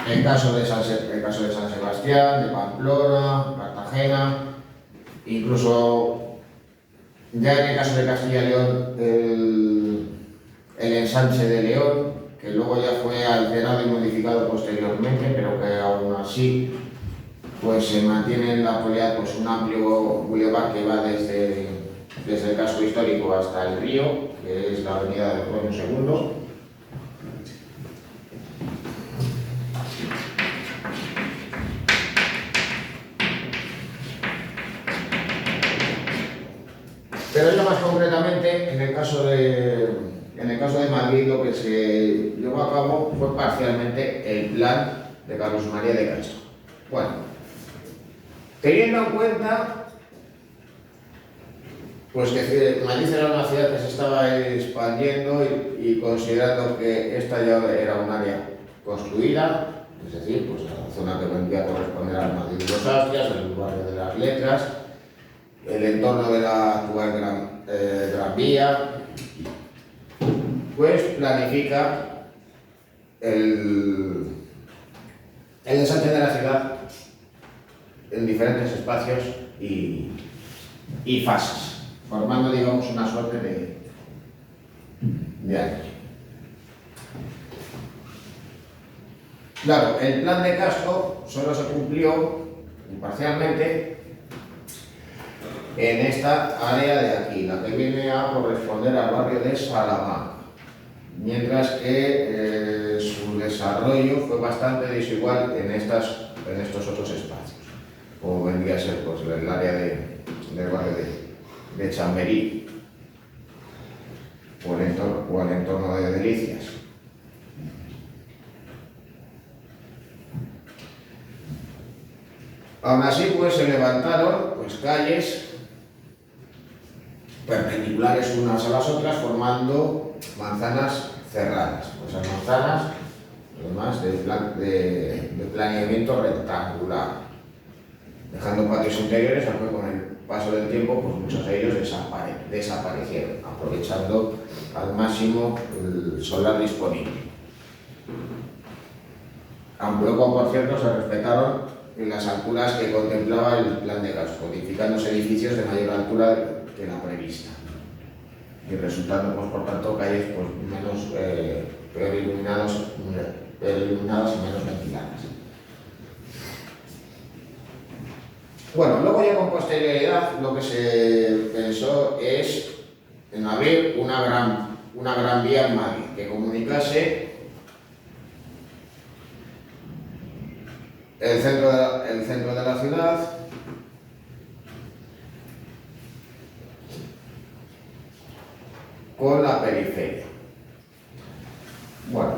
El caso de San Sebastián Sebastián, de Pamplona, Cartagena, incluso ya en el caso de Castilla y León el ensanche de León, que luego ya fue alterado y modificado posteriormente, pero que aún así pues se mantiene en la actualidad pues un amplio bulevar que va desde el casco histórico hasta el río, que es la avenida del Pueblo Segundo. Pero ya más concretamente, en el caso de Madrid, lo que se llevó a cabo fue parcialmente el plan de Carlos María de Castro. Bueno, teniendo en cuenta pues que Madrid era una ciudad que se estaba expandiendo y considerando que esta ya era un área construida, es decir, pues la zona que vendría a corresponder al Madrid de los Austrias, el barrio de las Letras, el entorno de la actual Gran Vía, pues planifica el ensanche de la ciudad en diferentes espacios y fases, formando, digamos, una suerte de área. Claro, el plan de Castro solo se cumplió parcialmente en esta área de aquí, la que viene a corresponder al barrio de Salamanca, mientras que su desarrollo fue bastante desigual en estos otros espacios, como vendría a ser pues, el área del barrio de Chamberí o el entorno de Delicias. Aún así, pues se levantaron pues, calles perpendiculares unas a las otras, formando manzanas cerradas. Pues esas manzanas, además de planeamiento rectangular, dejando patios interiores, aunque con el paso del tiempo, pues muchos de ellos desaparecieron, aprovechando al máximo el solar disponible. Aunque luego, por cierto, se respetaron las alturas que contemplaba el plan de Castro, codificándose edificios de mayor altura que la prevista y resultando, pues, por tanto, calles pues, peor iluminadas y menos ventiladas. Bueno, luego ya con posterioridad lo que se pensó es en abrir una gran vía en Madrid que comunicase el centro de la ciudad con la periferia. Bueno,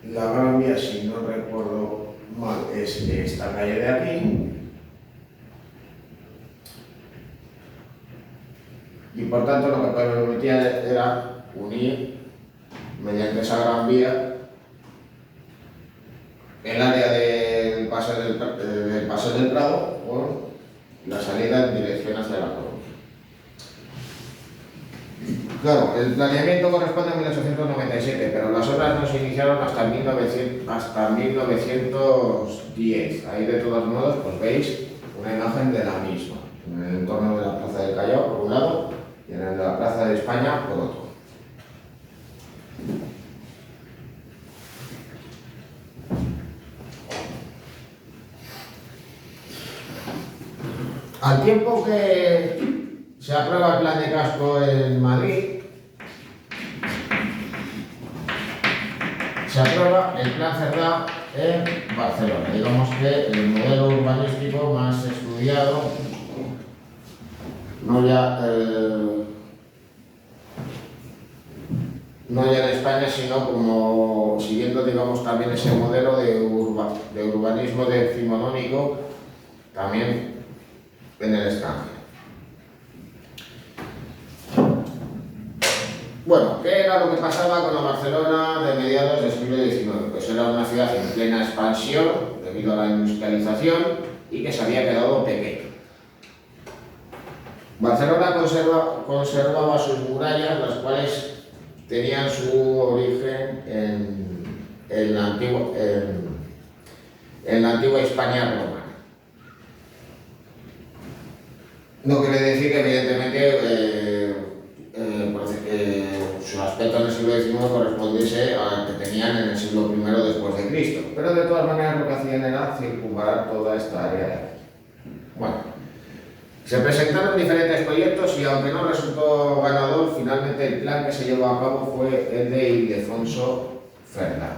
la Gran Vía, si no recuerdo mal, es esta calle de aquí. Y por tanto lo que permitía era unir, mediante esa Gran Vía, el área del Paseo del Prado con la salida en dirección hacia la Coruña. Claro, el planeamiento corresponde a 1897, pero las obras no se iniciaron hasta 1910. Ahí, de todos modos, pues veis una imagen de la misma, en el entorno de la Plaza del Callao, por un lado, y en el de la Plaza de España, por otro. Al tiempo que se aprueba el plan de Castro en Madrid, se aprueba el plan Cerdá en Barcelona. Digamos que el modelo urbanístico más estudiado, no ya en España, sino como siguiendo, digamos, también ese modelo de urbanismo decimonónico también en el extranjero. Bueno, ¿qué era lo que pasaba con la Barcelona de mediados del siglo XIX? Pues era una ciudad en plena expansión debido a la industrialización y que se había quedado pequeña. Barcelona conservaba sus murallas, las cuales tenían su origen en en la antigua Hispania romana. No quiere decir que evidentemente su aspecto en el siglo XIX correspondiese al que tenían en el siglo I después de Cristo, pero de todas maneras lo que hacían era circunvalar toda esta área de aquí. Bueno, se presentaron diferentes proyectos y aunque no resultó ganador, finalmente el plan que se llevó a cabo fue el de Ildefonso Cerdá.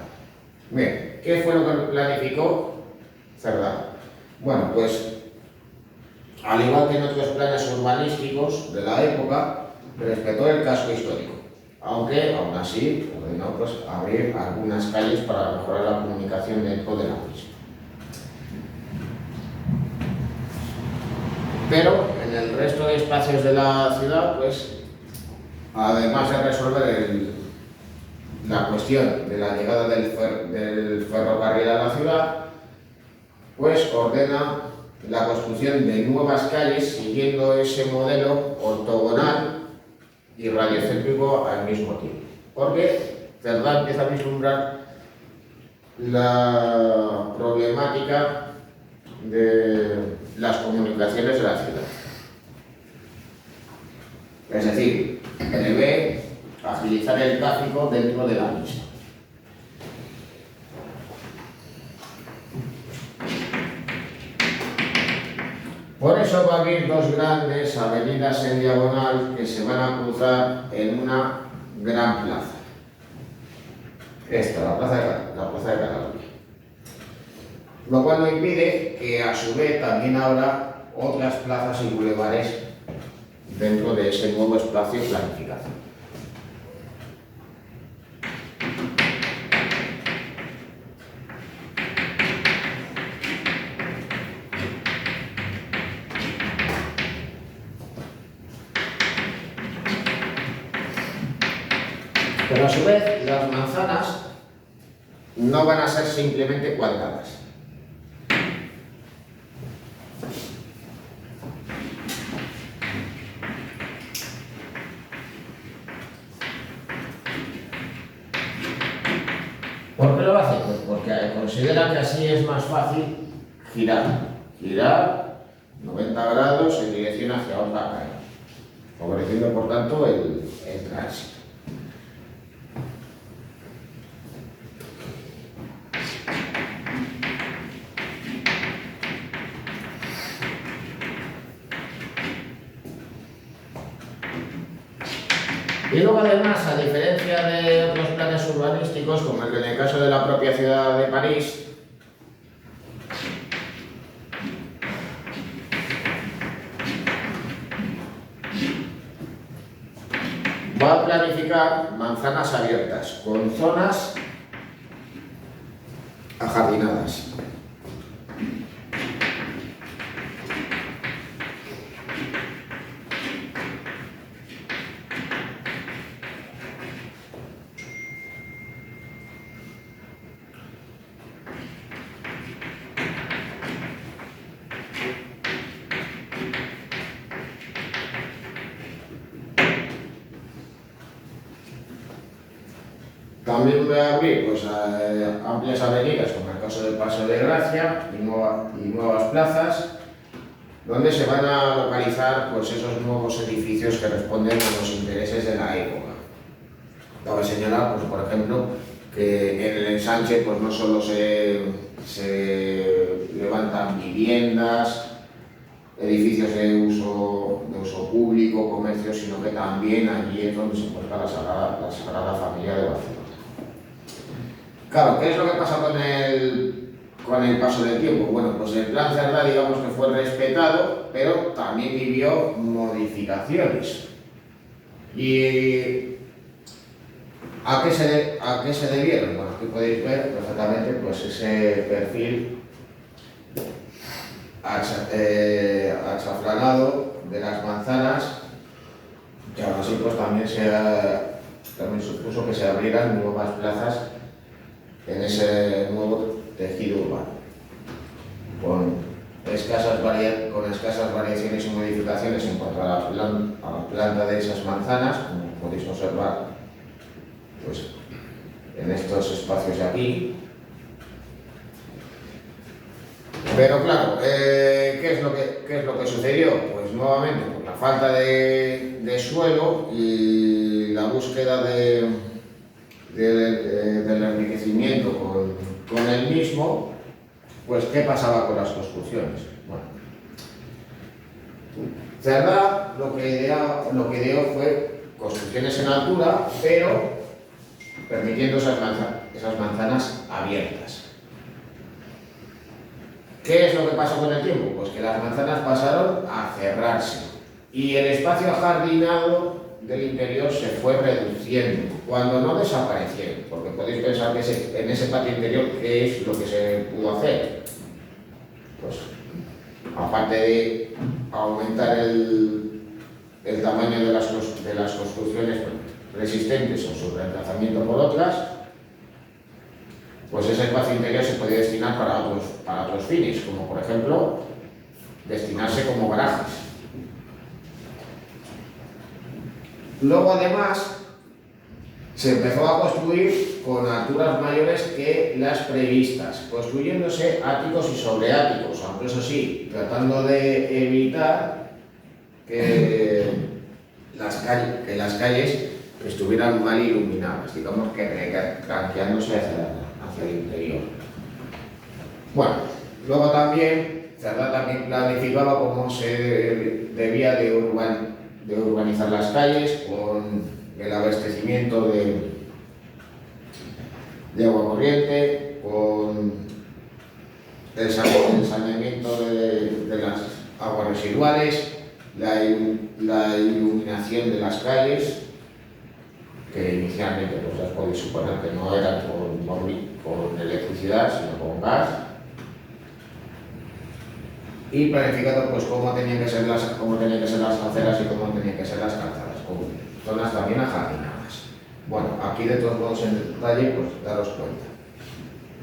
Bien, ¿qué fue lo que planificó Cerdá? Bueno, pues al igual que en otros planes urbanísticos de la época, respetó el casco histórico, aunque aún así ordenó pues, abrir algunas calles para mejorar la comunicación dentro de la misma. Pero en el resto de espacios de la ciudad, pues, además de resolver la cuestión de la llegada del ferrocarril a la ciudad, pues ordena la construcción de nuevas calles siguiendo ese modelo ortogonal y radiocéntrico al mismo tiempo. Porque Cerdá empieza a vislumbrar la problemática de las comunicaciones de la ciudad. Es decir, prevé agilizar el tráfico dentro de la misma. Por eso va a haber dos grandes avenidas en diagonal que se van a cruzar en una gran plaza. Esta, la plaza de Cataluña. Lo cual no impide que a su vez también habrá otras plazas y bulevares dentro de ese nuevo espacio de planificación. Pero a su vez, las manzanas no van a ser simplemente cuadradas. ¿Por qué lo hace? Pues porque considera que así es más fácil girar 90 grados en dirección hacia otra calle, favoreciendo por tanto el tránsito. Y luego además, a diferencia de otros planes urbanísticos, como el en el caso de la propia ciudad de París, va a planificar manzanas abiertas, con zonas ajardinadas. También voy a abrir pues, amplias avenidas, como el caso del Paso de Gracia y nuevas plazas, donde se van a localizar pues, esos nuevos edificios que responden a los intereses de la época. Cabe señalar, pues, por ejemplo, que en el ensanche pues, no solo se levantan viviendas, edificios de uso público, comercio, sino que también allí es donde se encuentra la Sagrada Familia de Barcelona. Claro, ¿qué es lo que pasa con el paso del tiempo? Bueno, pues el plan Cerdá, digamos que fue respetado, pero también vivió modificaciones. ¿Y a qué se debieron? Bueno, aquí podéis ver perfectamente pues, ese perfil achaflanado de las manzanas, que aún así pues, también supuso que se abrieran nuevas plazas en ese nuevo tejido urbano, con escasas variaciones y modificaciones en cuanto a la planta de esas manzanas, como podéis observar pues, en estos espacios de aquí. Pero claro, ¿qué es lo que sucedió? Pues nuevamente, por la falta de suelo y la búsqueda del enriquecimiento con el mismo, pues ¿qué pasaba con las construcciones? Bueno, Cerdá lo que ideó fue construcciones en altura, pero permitiendo esas manzanas abiertas. ¿Qué es lo que pasó con el tiempo? Pues que las manzanas pasaron a cerrarse y el espacio ajardinado del interior se fue reduciendo, cuando no desaparecieron, porque podéis pensar que en ese patio interior, ¿qué es lo que se pudo hacer? Pues, aparte de aumentar el tamaño de las construcciones resistentes o su reemplazamiento por otras, pues ese espacio interior se podía destinar para otros fines, como por ejemplo, destinarse como garajes. Luego, además, se empezó a construir con alturas mayores que las previstas, construyéndose áticos y sobreáticos, aunque eso sí, tratando de evitar que las calles estuvieran mal iluminadas, digamos que ranqueándose hacia el interior. Bueno, luego también Cerdá también planificaba cómo se debía de urbanizar las calles con el abastecimiento de agua corriente, con el saneamiento de las aguas residuales, la iluminación de las calles, que inicialmente pues ya podéis suponer que no eran con electricidad, sino con gas, y planificando pues cómo tenían que ser las aceras y cómo tenían que ser las calzadas, con zonas también ajardinadas. Bueno, aquí de todos modos en detalle, pues daros cuenta.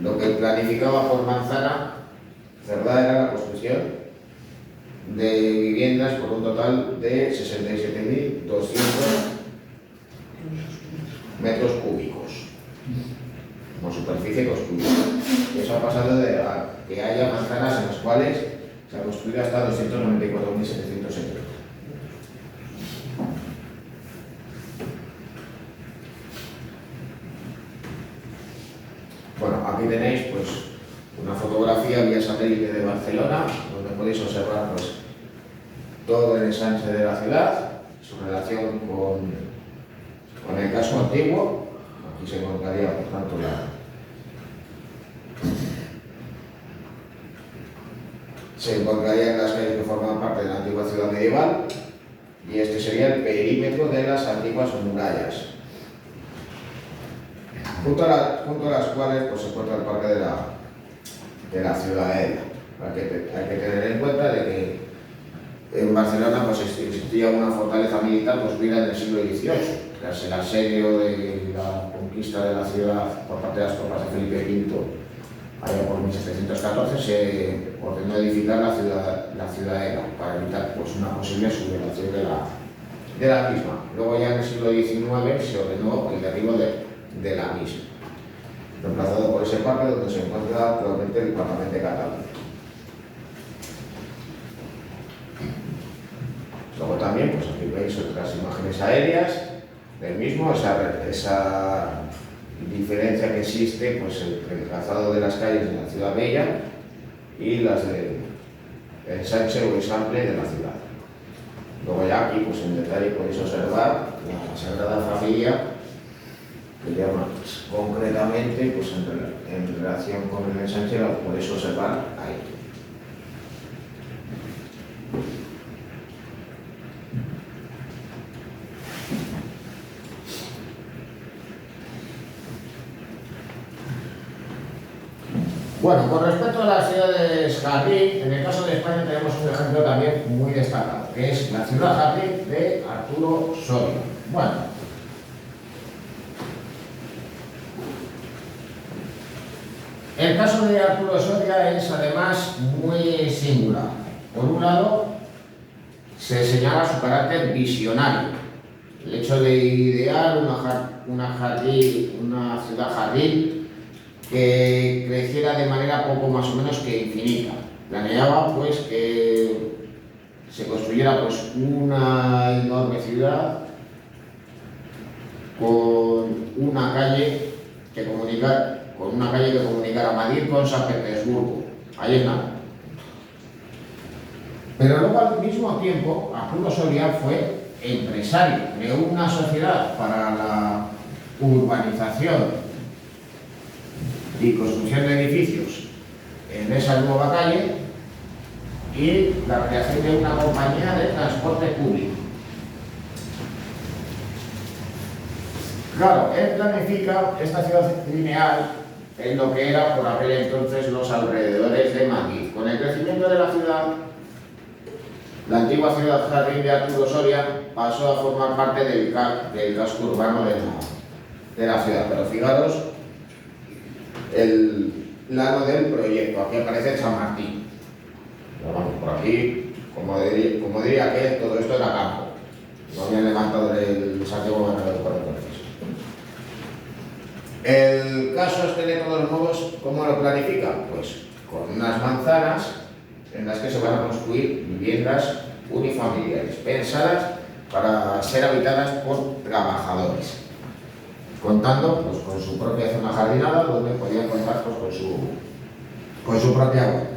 Lo que planificaba por manzana, Cerdá, era la construcción de viviendas por un total de 67.200 metros cúbicos como superficie construida. Eso ha pasado de que haya manzanas en las cuales se ha construido hasta 294.700 hectáreas. Bueno, aquí tenéis pues una fotografía vía satélite de Barcelona, donde podéis observar pues todo el ensanche de la ciudad, su relación con el casco antiguo. Aquí se encontraría, por tanto, se encontrarían las calles que forman parte de la antigua ciudad medieval, y este sería el perímetro de las antiguas murallas, junto a las cuales pues, se encuentra el parque de la Ciudadela. Hay que tener en cuenta de que en Barcelona pues, existía una fortaleza militar construida en el siglo XVIII. Tras el asedio de la conquista de la ciudad por parte de las tropas de Felipe V, allá por 1714, se ordenó edificar la ciudadela para evitar pues, una posible sublevación de la misma. Luego ya en el siglo XIX se ordenó el derribo de la misma, reemplazado por ese parque donde se encuentra actualmente el Parlamento de Cataluña. Luego también, pues aquí veis otras imágenes aéreas del mismo, esa diferencia que existe pues, entre el trazado de las calles de la ciudad bella y las del ensanche o ensamble de la ciudad. Luego ya aquí pues, en detalle podéis observar la Sagrada Familia, que llama pues, concretamente pues, en relación con el ensanche, lo podéis observar ahí. Bueno, con respecto a las ciudades jardín, en el caso de España tenemos un ejemplo también muy destacado, que es la ciudad jardín de Arturo Soria. Bueno, el caso de Arturo Soria es además muy singular. Por un lado, se señala su carácter visionario. El hecho de idear una ciudad jardín que creciera de manera poco más o menos que infinita. Planeaba pues que se construyera pues una enorme ciudad con una calle que comunicara Madrid con San Petersburgo. Ahí es nada. Pero luego al mismo tiempo Arturo Soria fue empresario, creó una sociedad para la urbanización y construcción de edificios en esa nueva calle y la creación de una compañía de transporte público. Claro, él planifica esta ciudad lineal en lo que era por aquel entonces los alrededores de Madrid. Con el crecimiento de la ciudad, la antigua ciudad jardín de Arturo Soria pasó a formar parte del casco urbano de la ciudad. Pero fijaros el plano del proyecto. Aquí aparece San Martín. Pero vamos, por aquí, como diría aquel, todo esto era campo. No habían levantado el Santiago Bernabéu por entonces. El caso este de todos los modos, ¿cómo lo planifica? Pues con unas manzanas en las que se van a construir viviendas unifamiliares, pensadas para ser habitadas por trabajadores, contando pues, con su propia zona jardinada, donde podían contar pues, con su propia huerta.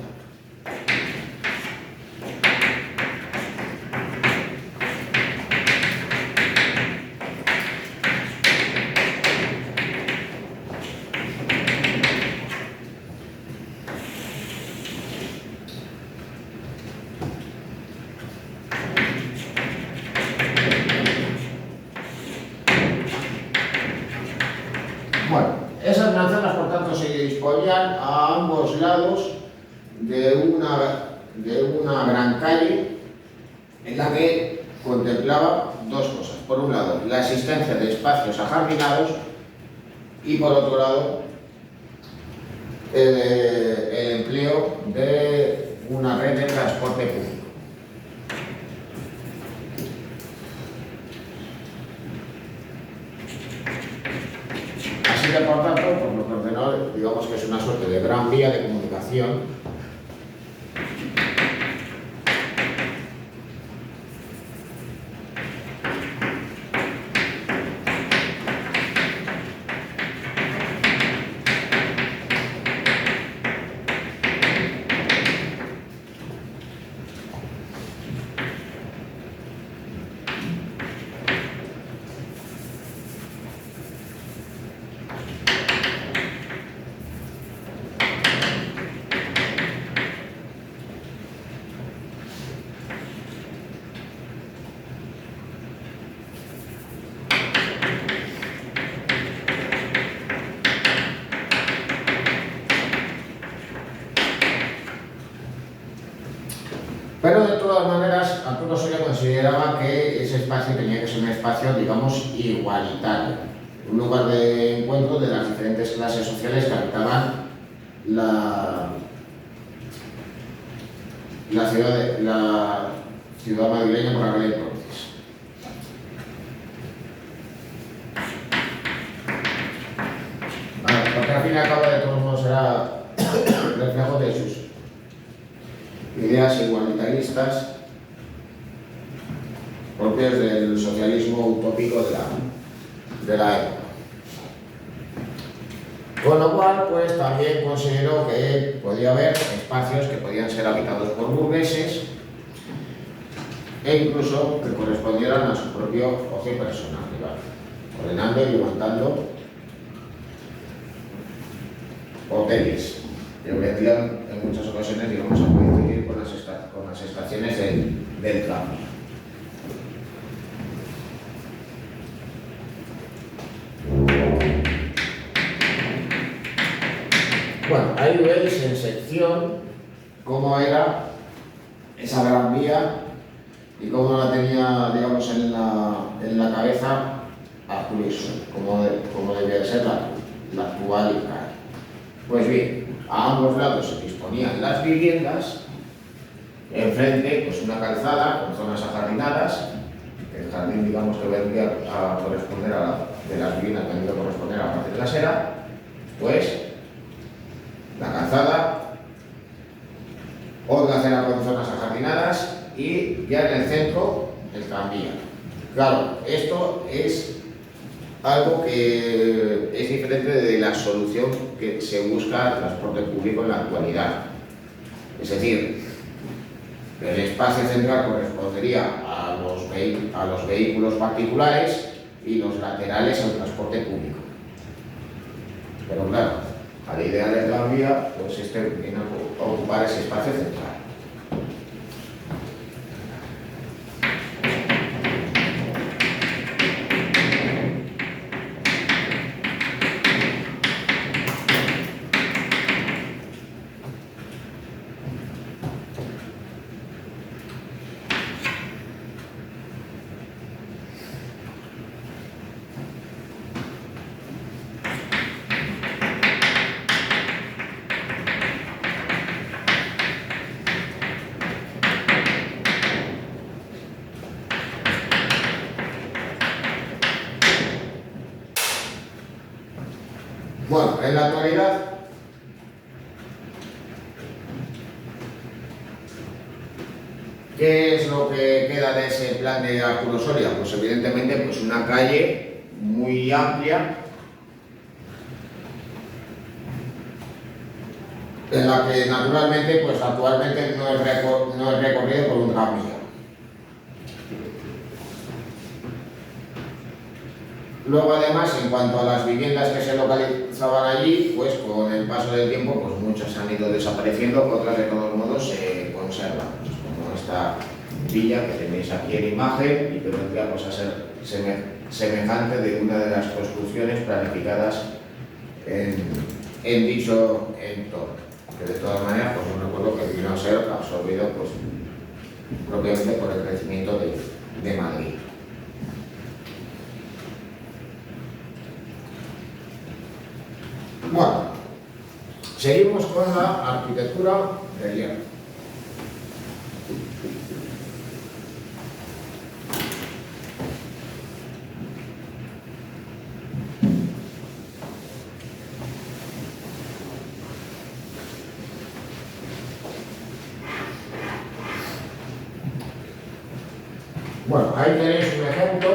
Bueno, esas manzanas, por tanto, se disponían a ambos lados de una gran calle en la que contemplaba dos cosas. Por un lado, la existencia de espacios ajardinados y, por otro lado, el empleo de una red de transporte público. Así que, por tanto, por lo que ordenó, digamos que es una suerte de gran vía de comunicación . Pero de todas maneras, Arturo Soria consideraba que ese espacio tenía que ser un espacio, digamos, igualitario, un lugar de encuentro de las diferentes clases sociales que habitaban la ciudad madrileña por aquel entonces. Vale, porque al fin y al cabo de todos modos era reflejo de sus ideas igualitaristas propias del socialismo utópico de la época. Con lo cual, pues también consideró que podía haber espacios que podían ser habitados por burgueses e incluso que correspondieran a su propio ocio personal, ordenando y levantando hoteles que vendían en muchas ocasiones, digamos, a coincidir con las estaciones del tram. Bueno, ahí veis en sección cómo era esa gran vía y cómo la tenía, digamos, en la cabeza Arturo Soria, como debía de ser la actual calle. Pues bien, a ambos lados se disponían las viviendas, enfrente pues una calzada con zonas ajardinadas, el jardín, digamos, que vendría a corresponder de las viviendas, vendría a corresponder a la parte trasera, pues la calzada, otra acera con zonas ajardinadas y ya en el centro el tranvía. Claro, esto es algo que es diferente de la solución que se busca al transporte público en la actualidad. Es decir, el espacio central correspondería a los vehículos particulares y los laterales al transporte público. Pero claro, a la idea del tranvía, pues viene a ocupar ese espacio central. Bueno, en la actualidad ¿qué es lo que queda de ese plan de Arturo Soria? Pues evidentemente pues una calle muy amplia en la que naturalmente pues actualmente no es recorrido por un tranvía. Luego además, en cuanto a las viviendas que se localizaban allí, pues con el paso del tiempo pues muchas han ido desapareciendo, otras de todos modos se conservan, pues, como esta villa que tenéis aquí en imagen y que vendría pues a ser semejante de una de las construcciones planificadas en dicho entorno, que de todas maneras pues un recuerdo que vino a ser absorbido pues propiamente por el crecimiento de Madrid. Bueno, seguimos con la arquitectura del hierro. Bueno, ahí tenéis un ejemplo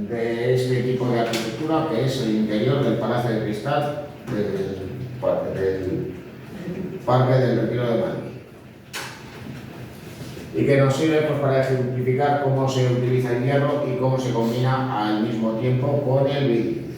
de este tipo de arquitectura que es el interior del Palacio de Cristal del Parque del Retiro de Madrid, y que nos sirve pues, para ejemplificar cómo se utiliza el hierro y cómo se combina al mismo tiempo con el vidrio.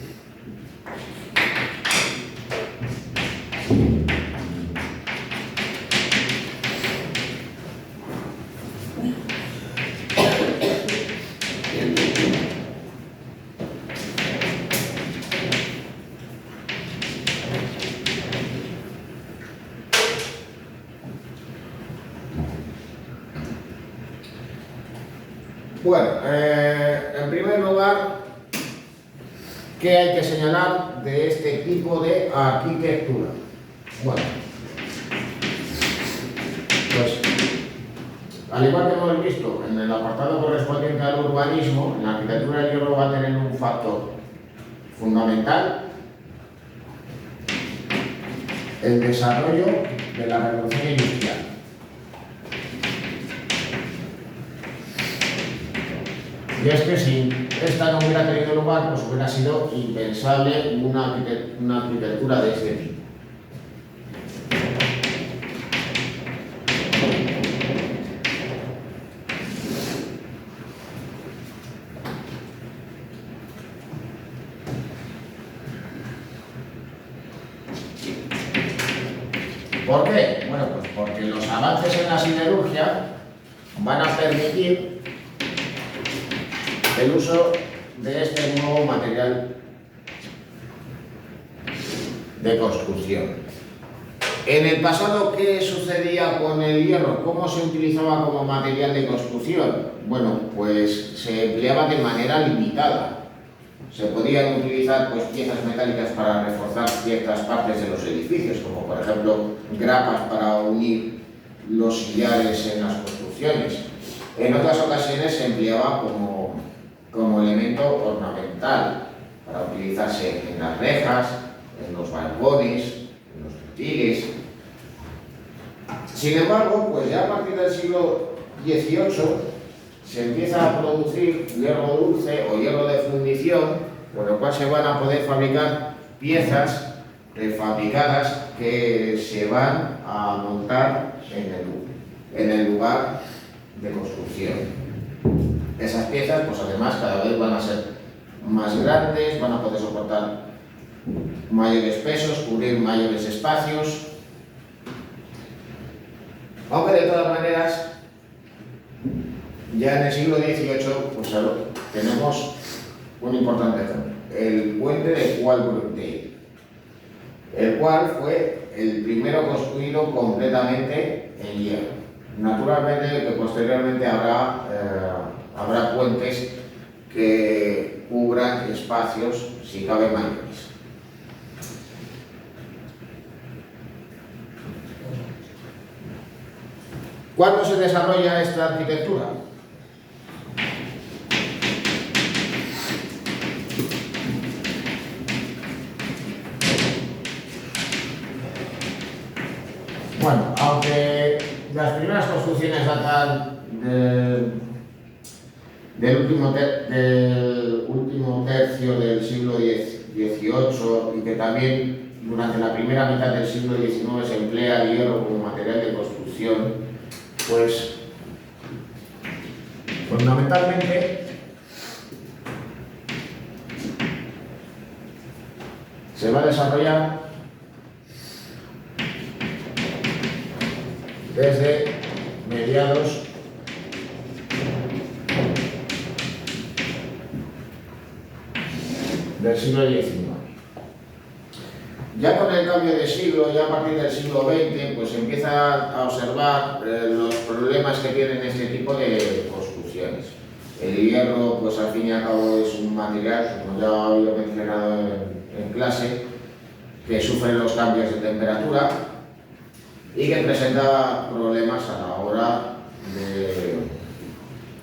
Bueno, en primer lugar, ¿qué hay que señalar de este tipo de arquitectura? Bueno, pues, al igual que hemos visto en el apartado correspondiente al urbanismo, en la arquitectura el hierro va a tener un factor fundamental: el desarrollo de la revolución industrial. Y es que si esta no hubiera tenido lugar, pues hubiera sido impensable una arquitectura de este tipo. ¿Por qué? Bueno, pues porque los avances en la siderurgia van a permitir el uso de este nuevo material de construcción. En el pasado, ¿qué sucedía con el hierro? ¿Cómo se utilizaba como material de construcción? Bueno, pues se empleaba de manera limitada. Se podían utilizar pues, piezas metálicas para reforzar ciertas partes de los edificios, como por ejemplo grapas para unir los sillares en las construcciones. En otras ocasiones se empleaba como elemento ornamental, para utilizarse en las rejas, en los balcones, en los digues. Sin embargo, pues ya a partir del siglo XVIII se empieza a producir hierro dulce o hierro de fundición, con lo cual se van a poder fabricar piezas prefabricadas que se van a montar en el lugar de construcción. Esas piezas, pues además, cada vez van a ser más grandes, van a poder soportar mayores pesos, cubrir mayores espacios. Aunque de todas maneras, ya en el siglo XVIII pues, tenemos un importante ejemplo, el puente de Walbrook-Dale, el cual fue el primero construido completamente en hierro. Naturalmente, que posteriormente habrá puentes que cubran espacios, si cabe, mayores. ¿Cuándo se desarrolla esta arquitectura? Bueno, aunque las primeras construcciones datan del último tercio del siglo XVIII y que también durante la primera mitad del siglo XIX se emplea el hierro como material de construcción, pues fundamentalmente se va a desarrollar desde mediados del siglo XIX. Ya con el cambio de siglo, ya a partir del siglo XX, pues se empieza a observar los problemas que tienen este tipo de construcciones. El hierro, pues al fin y al cabo, es un material, como ya había mencionado en clase, que sufre los cambios de temperatura y que presenta problemas a la hora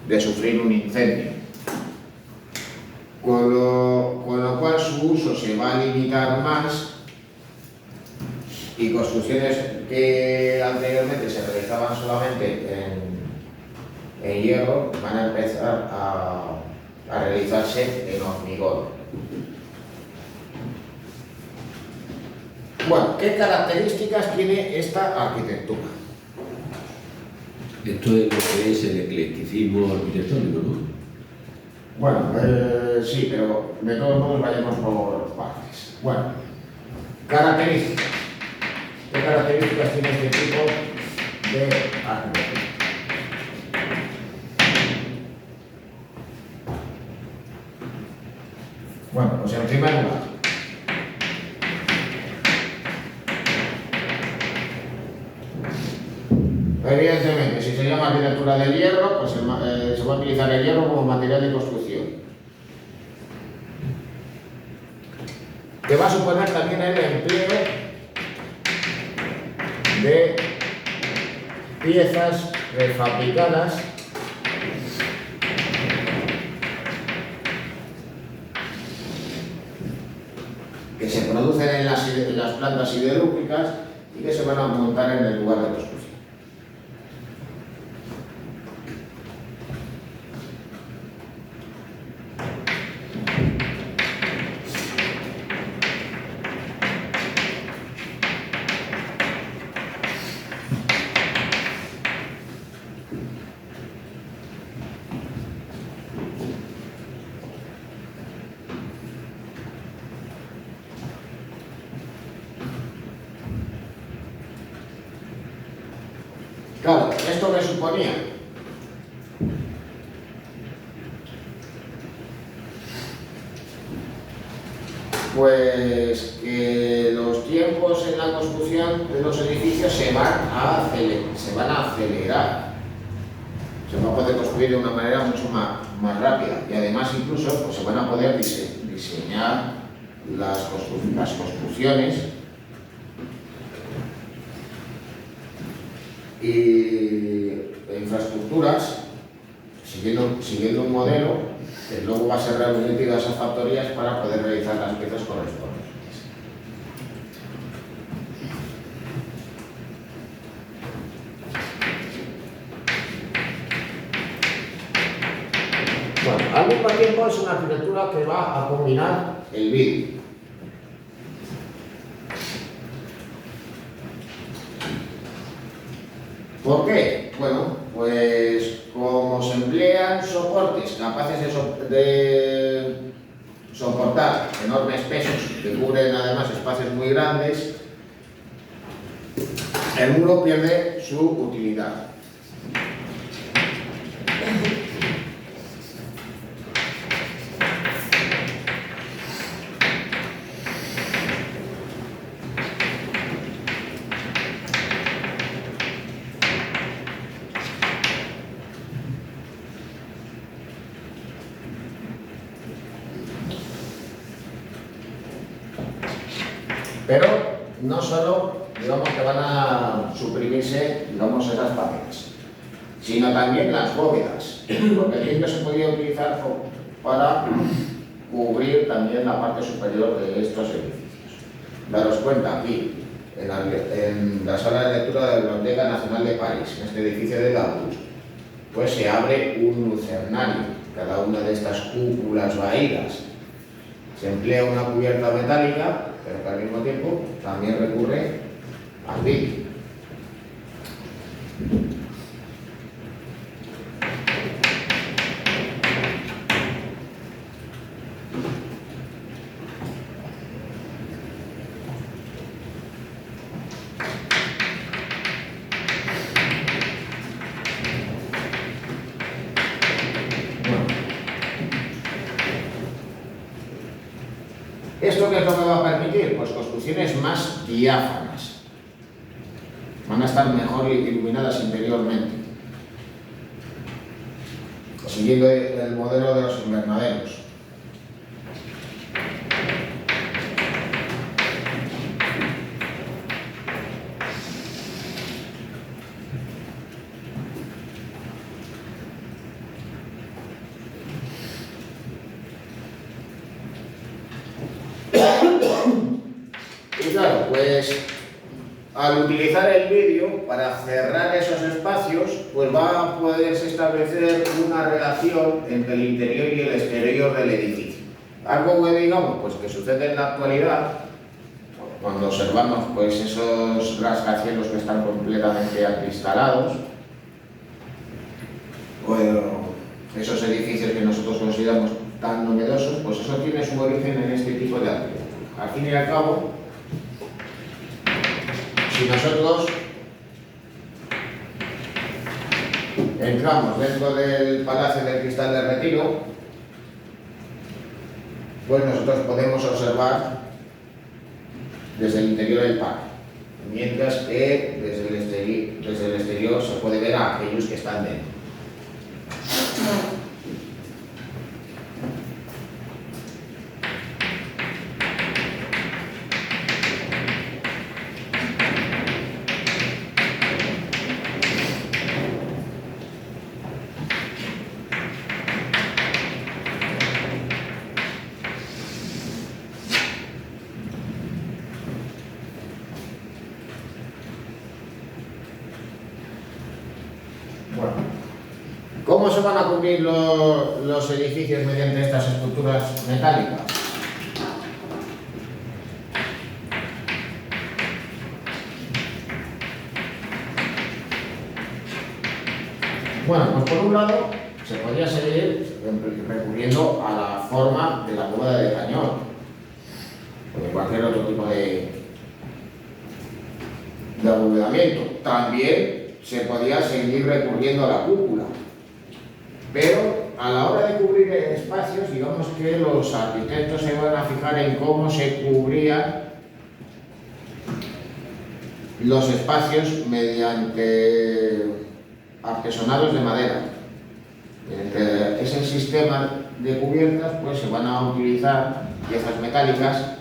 de sufrir un incendio. Con lo cual su uso se va a limitar más y construcciones que anteriormente se realizaban solamente en hierro van a empezar a realizarse en hormigón. Bueno, ¿qué características tiene esta arquitectura? Esto es lo que es el eclecticismo arquitectónico, ¿no? Bueno, sí, pero de todos modos vayamos por partes. Bueno, características. ¿Qué características tiene este tipo de arquitectura? Bueno, pues en primer lugar, evidentemente, si se llama arquitectura del hierro, pues se va a utilizar el hierro como material de construcción. Que va a suponer también el empleo de piezas prefabricadas que se producen en las plantas siderúrgicas y que se van a montar en el lugar de construcción. Claro, ¿esto qué suponía? Pues que los tiempos en la construcción de los edificios se van a acelerar. Se va a poder construir de una manera mucho más rápida y además incluso pues, se van a poder diseñar las construcciones y infraestructuras siguiendo un modelo que luego va a ser remitido a esas factorías para poder realizar las piezas correspondientes. Bueno, al mismo tiempo es una arquitectura que va a combinar el vídeo. ¿Por qué? Bueno, pues como se emplean soportes capaces de soportar enormes pesos que cubren además espacios muy grandes, el muro pierde su utilidad. Pero no solo, digamos, que van a suprimirse, digamos, esas paredes, sino también las bóvedas, porque el viento se podía utilizar para cubrir también la parte superior de estos edificios. Daros cuenta aquí, en la sala de lectura de la Biblioteca Nacional de París, en este edificio de Larousse, pues se abre un lucernario, cada una de estas cúpulas vaídas. Se emplea una cubierta metálica, pero que al mismo tiempo también recurre al vidrio. ¿Esto qué es lo que va a permitir? Pues construcciones más diáfanas. Van a estar mejor iluminadas interiormente, siguiendo el modelo de los invernaderos. Y claro, pues al utilizar el vídeo para cerrar esos espacios, pues va a poderse establecer una relación entre el interior y el exterior del edificio. Algo que digamos, pues que sucede en la actualidad, cuando observamos pues esos rascacielos que están completamente acristalados, o esos edificios que nosotros consideramos tan novedosos, pues eso tiene su origen en este tipo de arquitectura. Al fin y al cabo, si nosotros entramos dentro del Palacio del Cristal del Retiro, pues nosotros podemos observar desde el interior del parque, mientras que desde el exterior se puede ver a aquellos que están dentro. Bueno, ¿cómo se van a cubrir los edificios mediante estas estructuras metálicas? Bueno, pues por un lado se podría seguir recurriendo a la forma de la bóveda de cañón o de cualquier otro tipo de abovedamiento. También se podía seguir recurriendo a la cúpula, pero a la hora de cubrir espacios, digamos que los arquitectos se van a fijar en cómo se cubrían los espacios mediante artesonados de madera. Mediante ese sistema de cubiertas, pues se van a utilizar piezas metálicas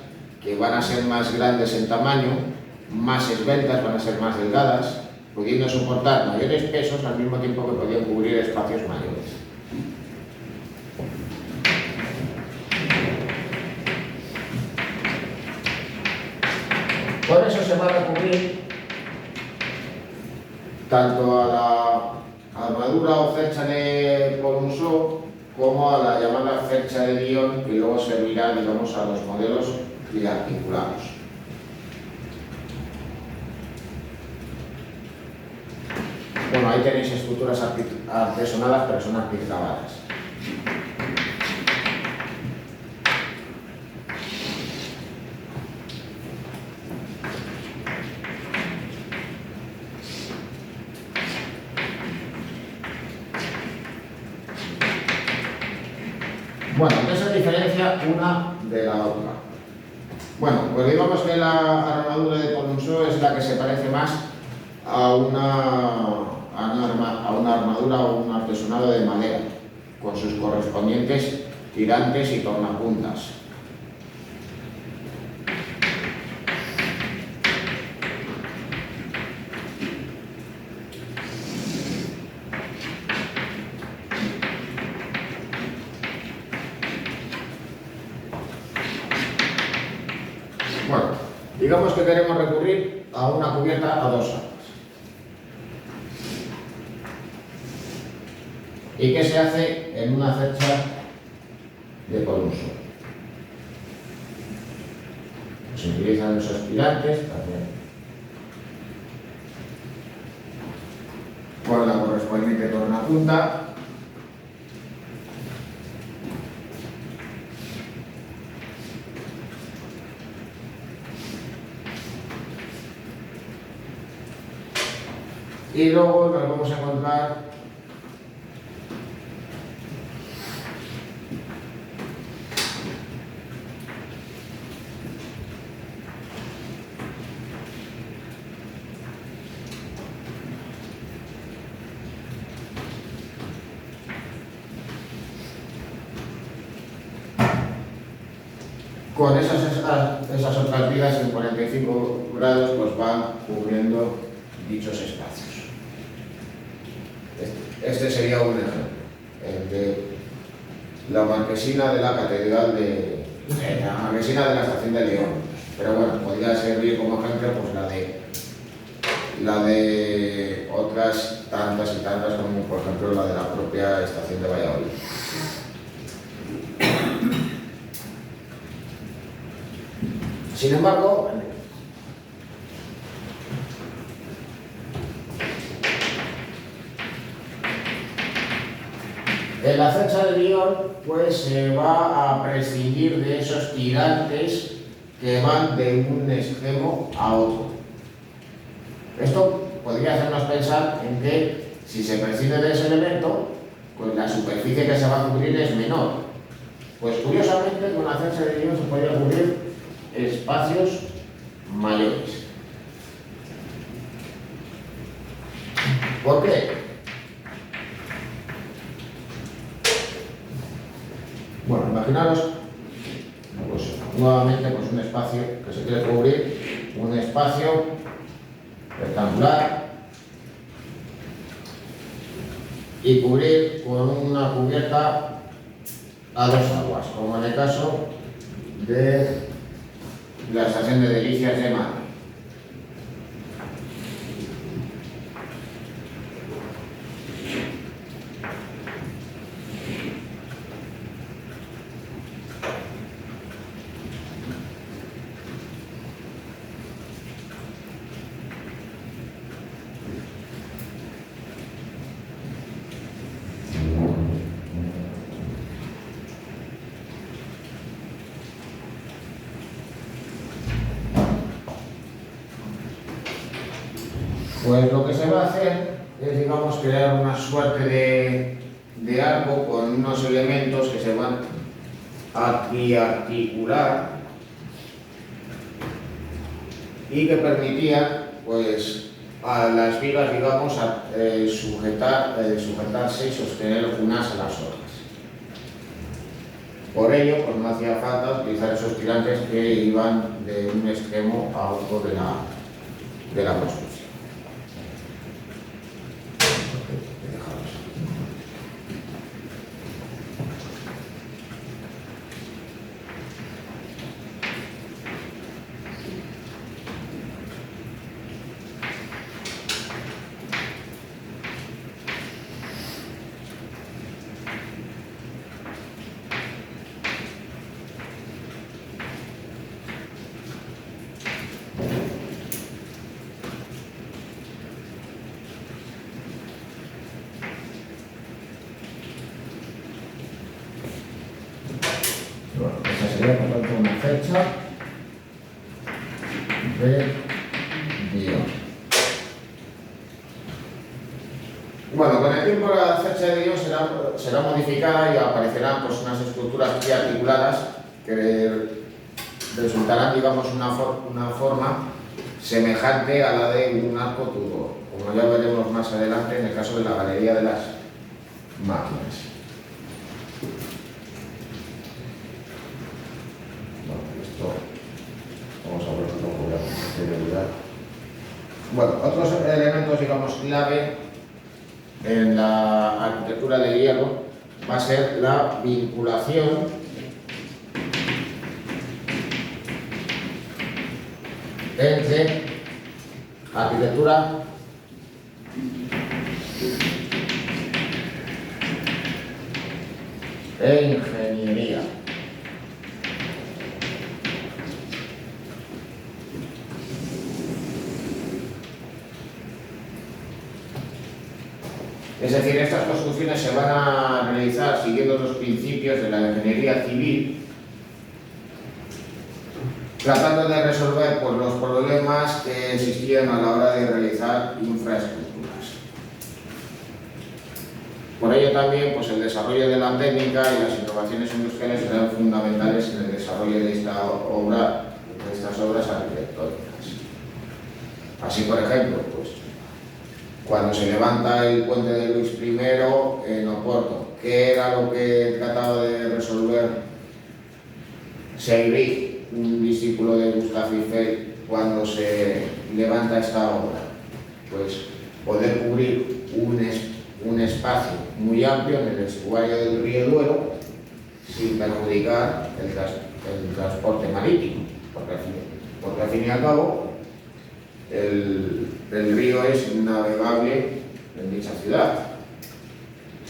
que van a ser más grandes en tamaño, más esbeltas, van a ser más delgadas, pudiendo soportar mayores pesos al mismo tiempo que podían cubrir espacios mayores. Por eso se va a recurrir tanto a la armadura o cercha de Polonceau como a la llamada cercha de Dion, que luego servirá, digamos, a los modelos triarticulados. Bueno, ahí tenéis estructuras artesonadas, pero son articuladas. Bueno, ¿qué se diferencia una de la otra? Bueno, pues digamos que la armadura de Polonceau es la que se parece más a una armadura o un artesonado de madera, con sus correspondientes tirantes y tornapuntas. Bueno, digamos que queremos recurrir a una cubierta a 2 aguas. ¿Y qué se hace en una cercha de Polonceau? Se utilizan esos tirantes también, con la correspondiente tornapunta. Y luego nos vamos a encontrar con esas otras vigas en 45 grados, pues van cubriendo dichos espacios. Este sería un ejemplo, el de la marquesina de la catedral la marquesina de la estación de León. Pero bueno, podría servir como ejemplo pues la de otras tantas y tantas, como por ejemplo la de la propia estación de Valladolid. Sin embargo, en la cercha de Dion pues se va a prescindir de esos tirantes que van de un extremo a otro. Esto podría hacernos pensar en que si se prescinde de ese elemento, pues la superficie que se va a cubrir es menor. Pues curiosamente con la cercha de Dion se podría cubrir espacios mayores. ¿Por qué? Bueno, imaginaros pues, nuevamente pues, un espacio que se quiere cubrir, un espacio rectangular, y cubrir con una cubierta a 2 aguas, como en el caso de la estación de Delicias de Madrid. Pues lo que se va a hacer es, digamos, crear una suerte de arco con unos elementos que se van a triarticular y que permitían, pues, a las vigas, digamos, sujetarse y sostener unas a las otras. Por ello, pues no hacía falta utilizar esos tirantes que iban de un extremo a otro de la construcción. sería por tanto una fecha de guión. Bueno, con el tiempo la fecha de guión será modificada y aparecerán pues, unas estructuras aquí articuladas que resultarán, digamos, una forma semejante a la de un arco Tudor, como ya veremos más adelante en el caso de la galería de las máquinas. Bueno, esto vamos a verlo con anterioridad. Bueno, otros elementos, digamos, clave en la arquitectura de hierro va a ser la vinculación entre arquitectura e ingeniería. Es decir, estas construcciones se van a realizar siguiendo los principios de la ingeniería civil, tratando de resolver pues, los problemas que existían a la hora de realizar infraestructuras. Por ello también pues, el desarrollo de la técnica y las innovaciones industriales serán fundamentales en el desarrollo de estas obras arquitectónicas. Así, por ejemplo, pues, cuando se levanta el puente de Luis I en Oporto, ¿qué era lo que trataba de resolver Seyrig, un discípulo de Gustave Eiffel, cuando se levanta esta obra? Pues poder cubrir un espacio muy amplio en el estuario del río Duero sin perjudicar el transporte marítimo, porque al fin y al cabo el río es navegable en dicha ciudad.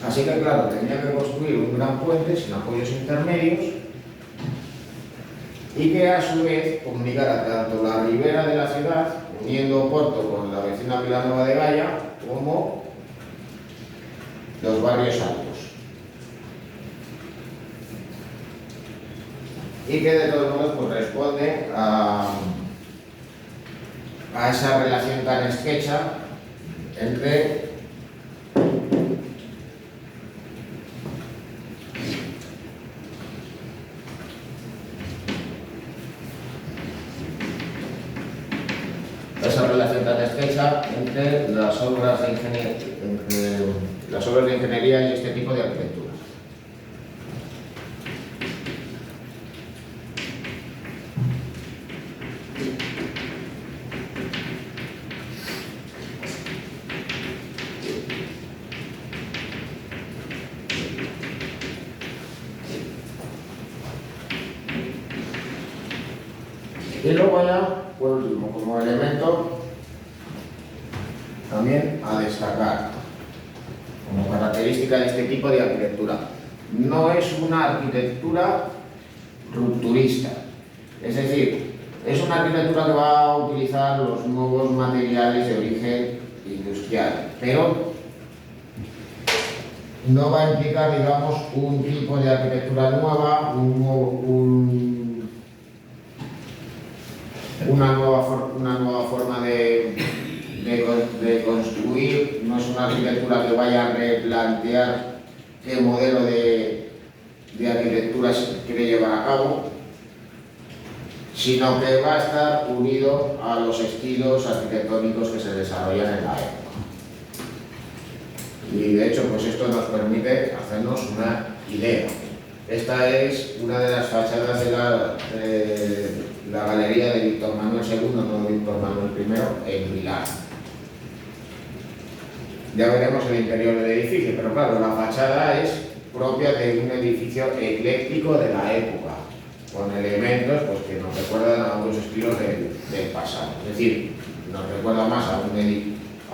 Así que claro, tenía que construir un gran puente sin apoyos intermedios y que a su vez comunicara tanto la ribera de la ciudad, uniendo Oporto con la vecina Vilanova de Gaia, como los barrios altos. Y que de todos modos pues, responde a esa relación tan estrecha entre las obras de ingeniería y este tipo de arquitectura. Y luego ya, por último, como elemento también a destacar, como característica de este tipo de arquitectura, no es una arquitectura rupturista, es decir, es una arquitectura que va a utilizar los nuevos materiales de origen industrial, pero no va a implicar, digamos, un tipo de arquitectura nueva, una nueva forma de construir. No es una arquitectura que vaya a replantear qué modelo de arquitectura se quiere llevar a cabo, sino que va a estar unido a los estilos arquitectónicos que se desarrollan en la época. Y de hecho, pues esto nos permite hacernos una idea. Esta es una de las fachadas de la galería de Víctor Manuel II, no de Víctor Manuel I, en Milán. Ya veremos el interior del edificio, pero claro, la fachada es propia de un edificio ecléctico de la época, con elementos pues, que nos recuerdan a otros estilos del pasado. Es decir, nos recuerda más a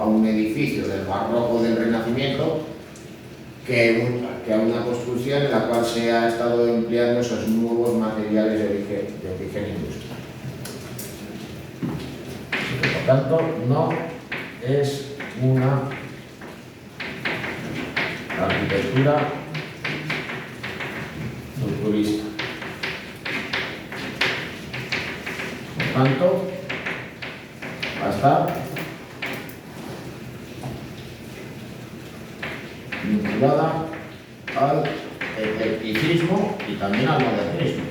un edificio del barroco del Renacimiento que a una construcción en la cual se ha estado empleando esos nuevos materiales de origen industrial. Por tanto, no es una arquitectura rupturista. tanto, va a estar vinculada al eclecticismo y también al modernismo.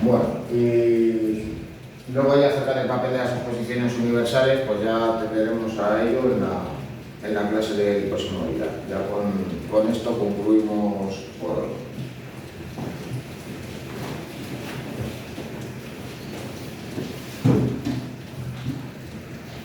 Bueno, y luego ya acerca del papel de las exposiciones universales, pues ya atenderemos a ello en la clase del próximo día. Ya con esto concluimos por hoy.